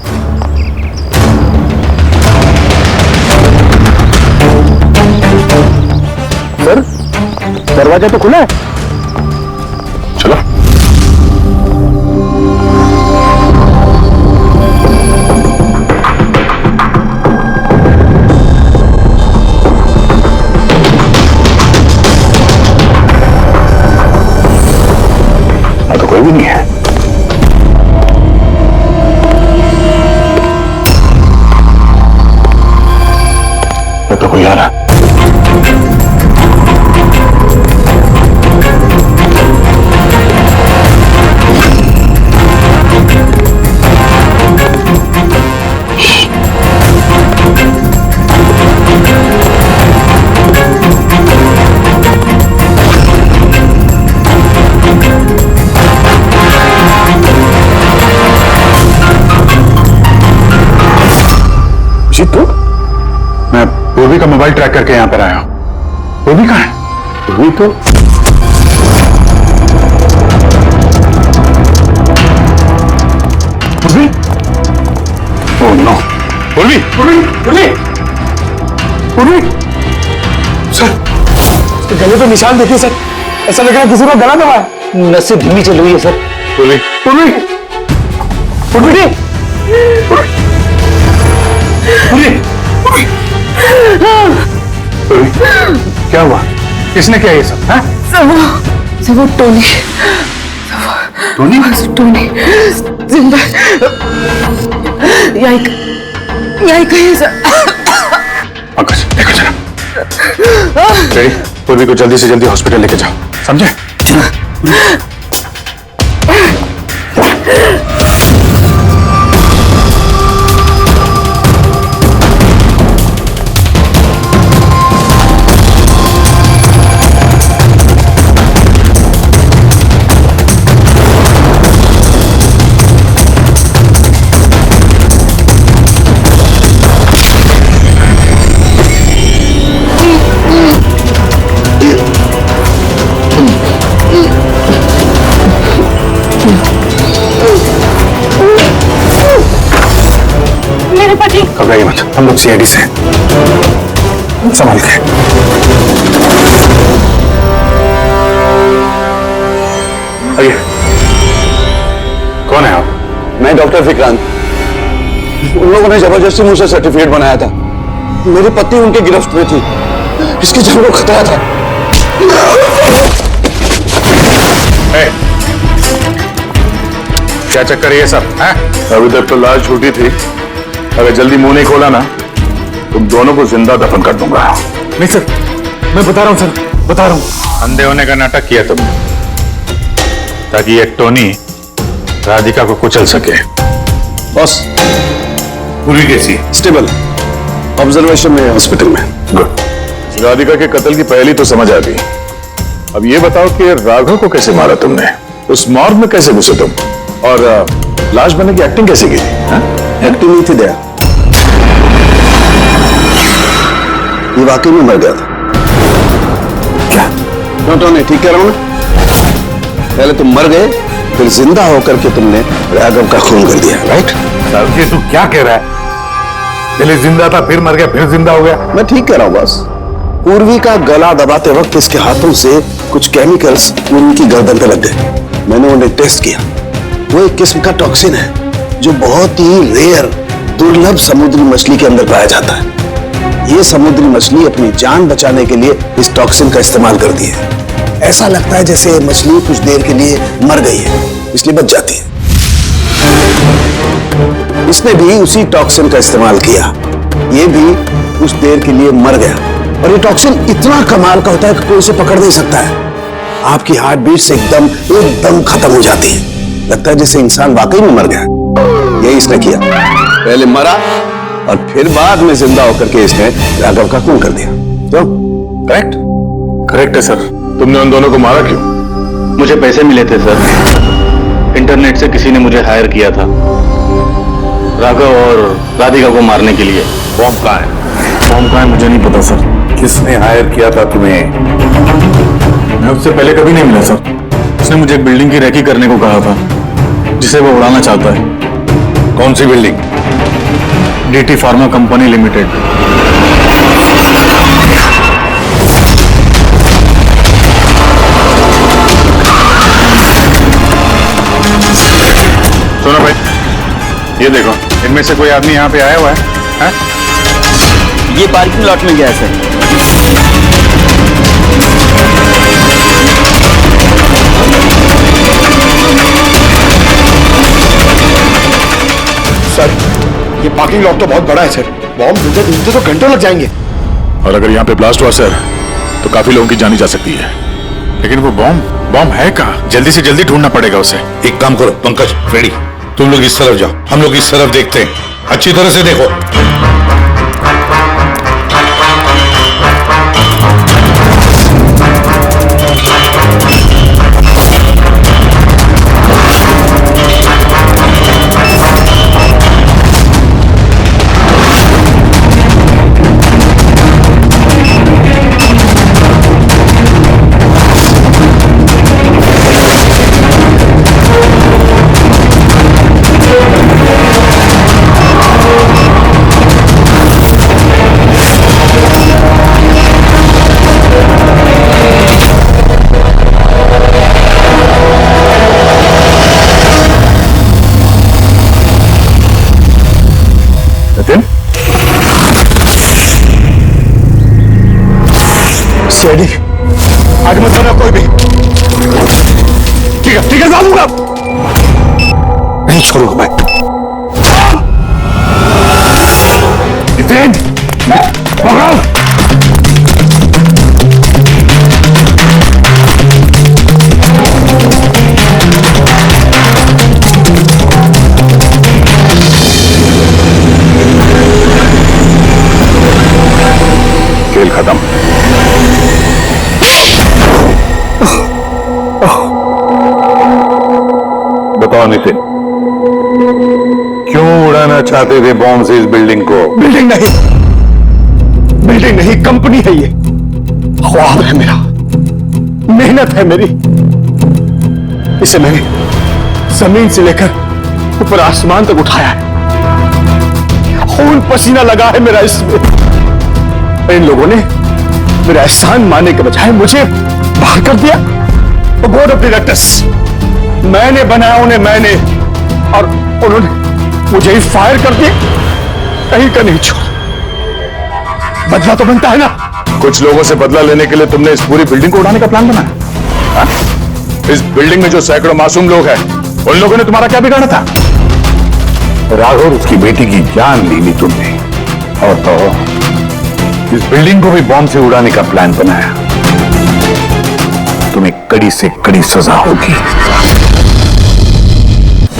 सर दरवाजा तो खुला है। चलो। तो कोई भी नहीं है। तो कोई आ रहा। तो मैं पूर्वी का मोबाइल ट्रैक करके यहां पर आया हूं। पूर्वी कहां है? पूर्वी तो पूर्वी। Oh no. पूर्वी पूर्वी पूर्वी पूर्वी। सर उसके गले पे निशान देखिए सर, ऐसा लग रहा है किसी को गला दबा है। नसें धीमी चल रही है सर। पूर्वी पूर्वी पूर्वी क्या हुआ? किसने किया ये सब? सब वो टोनी जिंदा यही कहीं सर। पंकज देखो जरा। पूर्वी को जल्दी से जल्दी हॉस्पिटल लेके जाओ, समझे? मेरे पति। घबराइए मत, हम लोग सीआईडी से हैं। संभाल के। आइए। कौन है आप? मैं डॉक्टर विक्रांत। उन लोगों ने जबरदस्ती मुझसे सर्टिफिकेट बनाया था। मेरी पत्नी उनके गिरफ्त में थी, इसकी जान को खतरा था। क्या चक्कर है ये सब? अभी तक तो लाश छूटी थी, अगर जल्दी मुंह नहीं खोला ना तुम दोनों को जिंदा दफन कर दूंगा। नहीं सर, मैं बता रहा हूँ सर, बता रहा हूँ। अंधे होने का नाटक किया तुमने ताकि ये टोनी राधिका को कुचल सके। बॉस, पूरी कैसी? स्टेबल, ऑब्जर्वेशन में, हॉस्पिटल में। गुड। राधिका के कत्ल की पहली तो समझ आ गई, अब ये बताओ कि राघव को कैसे मारा तुमने? उस मॉर्ग में कैसे घुसे तुम? और लाश बनने की एक्टिंग कैसे की? एक्टिंग नहीं थी दया, ये वाकई में मर गया था। क्या? नहीं, ठीक कह रहा हूं ना? पहले तुम मर गए, फिर जिंदा होकर के तुमने राघव का खून कर दिया, राइट? ये तू क्या कह रहा है? पहले जिंदा था, फिर मर गया, फिर जिंदा हो गया। मैं ठीक कह रहा हूं बॉस। पूर्वी का गला दबाते वक्त इसके हाथों से कुछ केमिकल्स उनकी गर्दन पे लग गए। मैंने उन्हें टेस्ट किया, वो एक किस्म का टॉक्सिन है जो बहुत ही रेयर, दुर्लभ समुद्री मछली के अंदर पाया जाता है। ये समुद्री मछली अपनी जान बचाने के लिए इस टॉक्सिन का इस्तेमाल करती है। ऐसा लगता है जैसे मछली कुछ देर के लिए मर गई है, इसलिए बच जाती है। इसने भी उसी टॉक्सिन का इस्तेमाल किया, ये भी कुछ देर के लिए मर गया। और ये टॉक्सिन इतना कमाल का होता है कि कोई इसे पकड़ नहीं सकता है। आपकी हार्ट बीट से एकदम खत्म हो जाती है, लगता है जैसे इंसान वाकई में मर गया। यही इसने किया, पहले मरा और फिर बाद में जिंदा होकर के इसने राघव का खून कर दिया। तो करेक्ट? करेक्ट है सर। तुमने उन दोनों को मारा क्यों? मुझे पैसे मिले थे सर, इंटरनेट से किसी ने मुझे हायर किया था राघव और राधिका को मारने के लिए। बॉम्ब कहाँ है? बॉम्ब कहाँ है मुझे नहीं पता सर। किसने हायर किया था तुम्हें? मैं उससे पहले कभी नहीं मिला सर। उसने मुझे एक बिल्डिंग की रेकी करने को कहा था जिसे वो उड़ाना चाहता है। कौन सी building? DT pharma company limited. सुनो भाई, ये देखो, इनमें से कोई आदमी यहाँ पे आया हुआ है? ये पार्किंग लॉट में गया है सर, ये पार्किंग लॉट तो बहुत बड़ा है सर, बॉम्ब ढूंढते तो घंटों लग जाएंगे। और अगर यहाँ पे ब्लास्ट हुआ सर तो काफी लोगों की जानी जा सकती है। लेकिन वो बॉम्ब है कहाँ? जल्दी से जल्दी ढूंढना पड़ेगा उसे। एक काम करो पंकज, रेडी, तुम लोग इस तरफ जाओ, हम लोग इस तरफ देखते हैं। अच्छी तरह से देखो। सीआईडी आगे मत करना कोई भी। ठीक है डालूंगा, नहीं छोड़ूंगा मैं। जितेन, पकड़ो। खेल खत्म। बताओ नितिन, क्यों उड़ाना चाहते थे बॉम्ब से इस बिल्डिंग को? बिल्डिंग नहीं, कंपनी है ये। ख्वाब है मेरा, मेहनत है मेरी। इसे मैंने जमीन से लेकर ऊपर आसमान तक उठाया है। पसीना लगा है मेरा इसमें। इन लोगों ने मेरा एहसान मानने के बजाय मुझे बाहर कर दिया। बोर्ड ऑफ डायरेक्टर्स मैंने बनाया उन्हें, मैंने, और उन्होंने मुझे ही फायर कर दिया। कहीं का नहीं छोड़ा। बदला तो बनता है ना। कुछ लोगों से बदला लेने के लिए तुमने इस पूरी बिल्डिंग को उड़ाने का प्लान बनाया। हाँ? इस बिल्डिंग में जो सैकड़ों मासूम लोग हैं, उन लोगों ने तुम्हारा क्या बिगाड़ा था? राघव, उसकी बेटी की जान ली तुमने, और तो इस बिल्डिंग को भी बॉम्ब से उड़ाने का प्लान बनाया। तुम्हें कड़ी से कड़ी सजा होगी।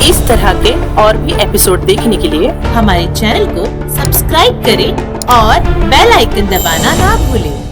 इस तरह के और भी एपिसोड देखने के लिए हमारे चैनल को सब्सक्राइब करें और बेल आइकन दबाना ना भूलें।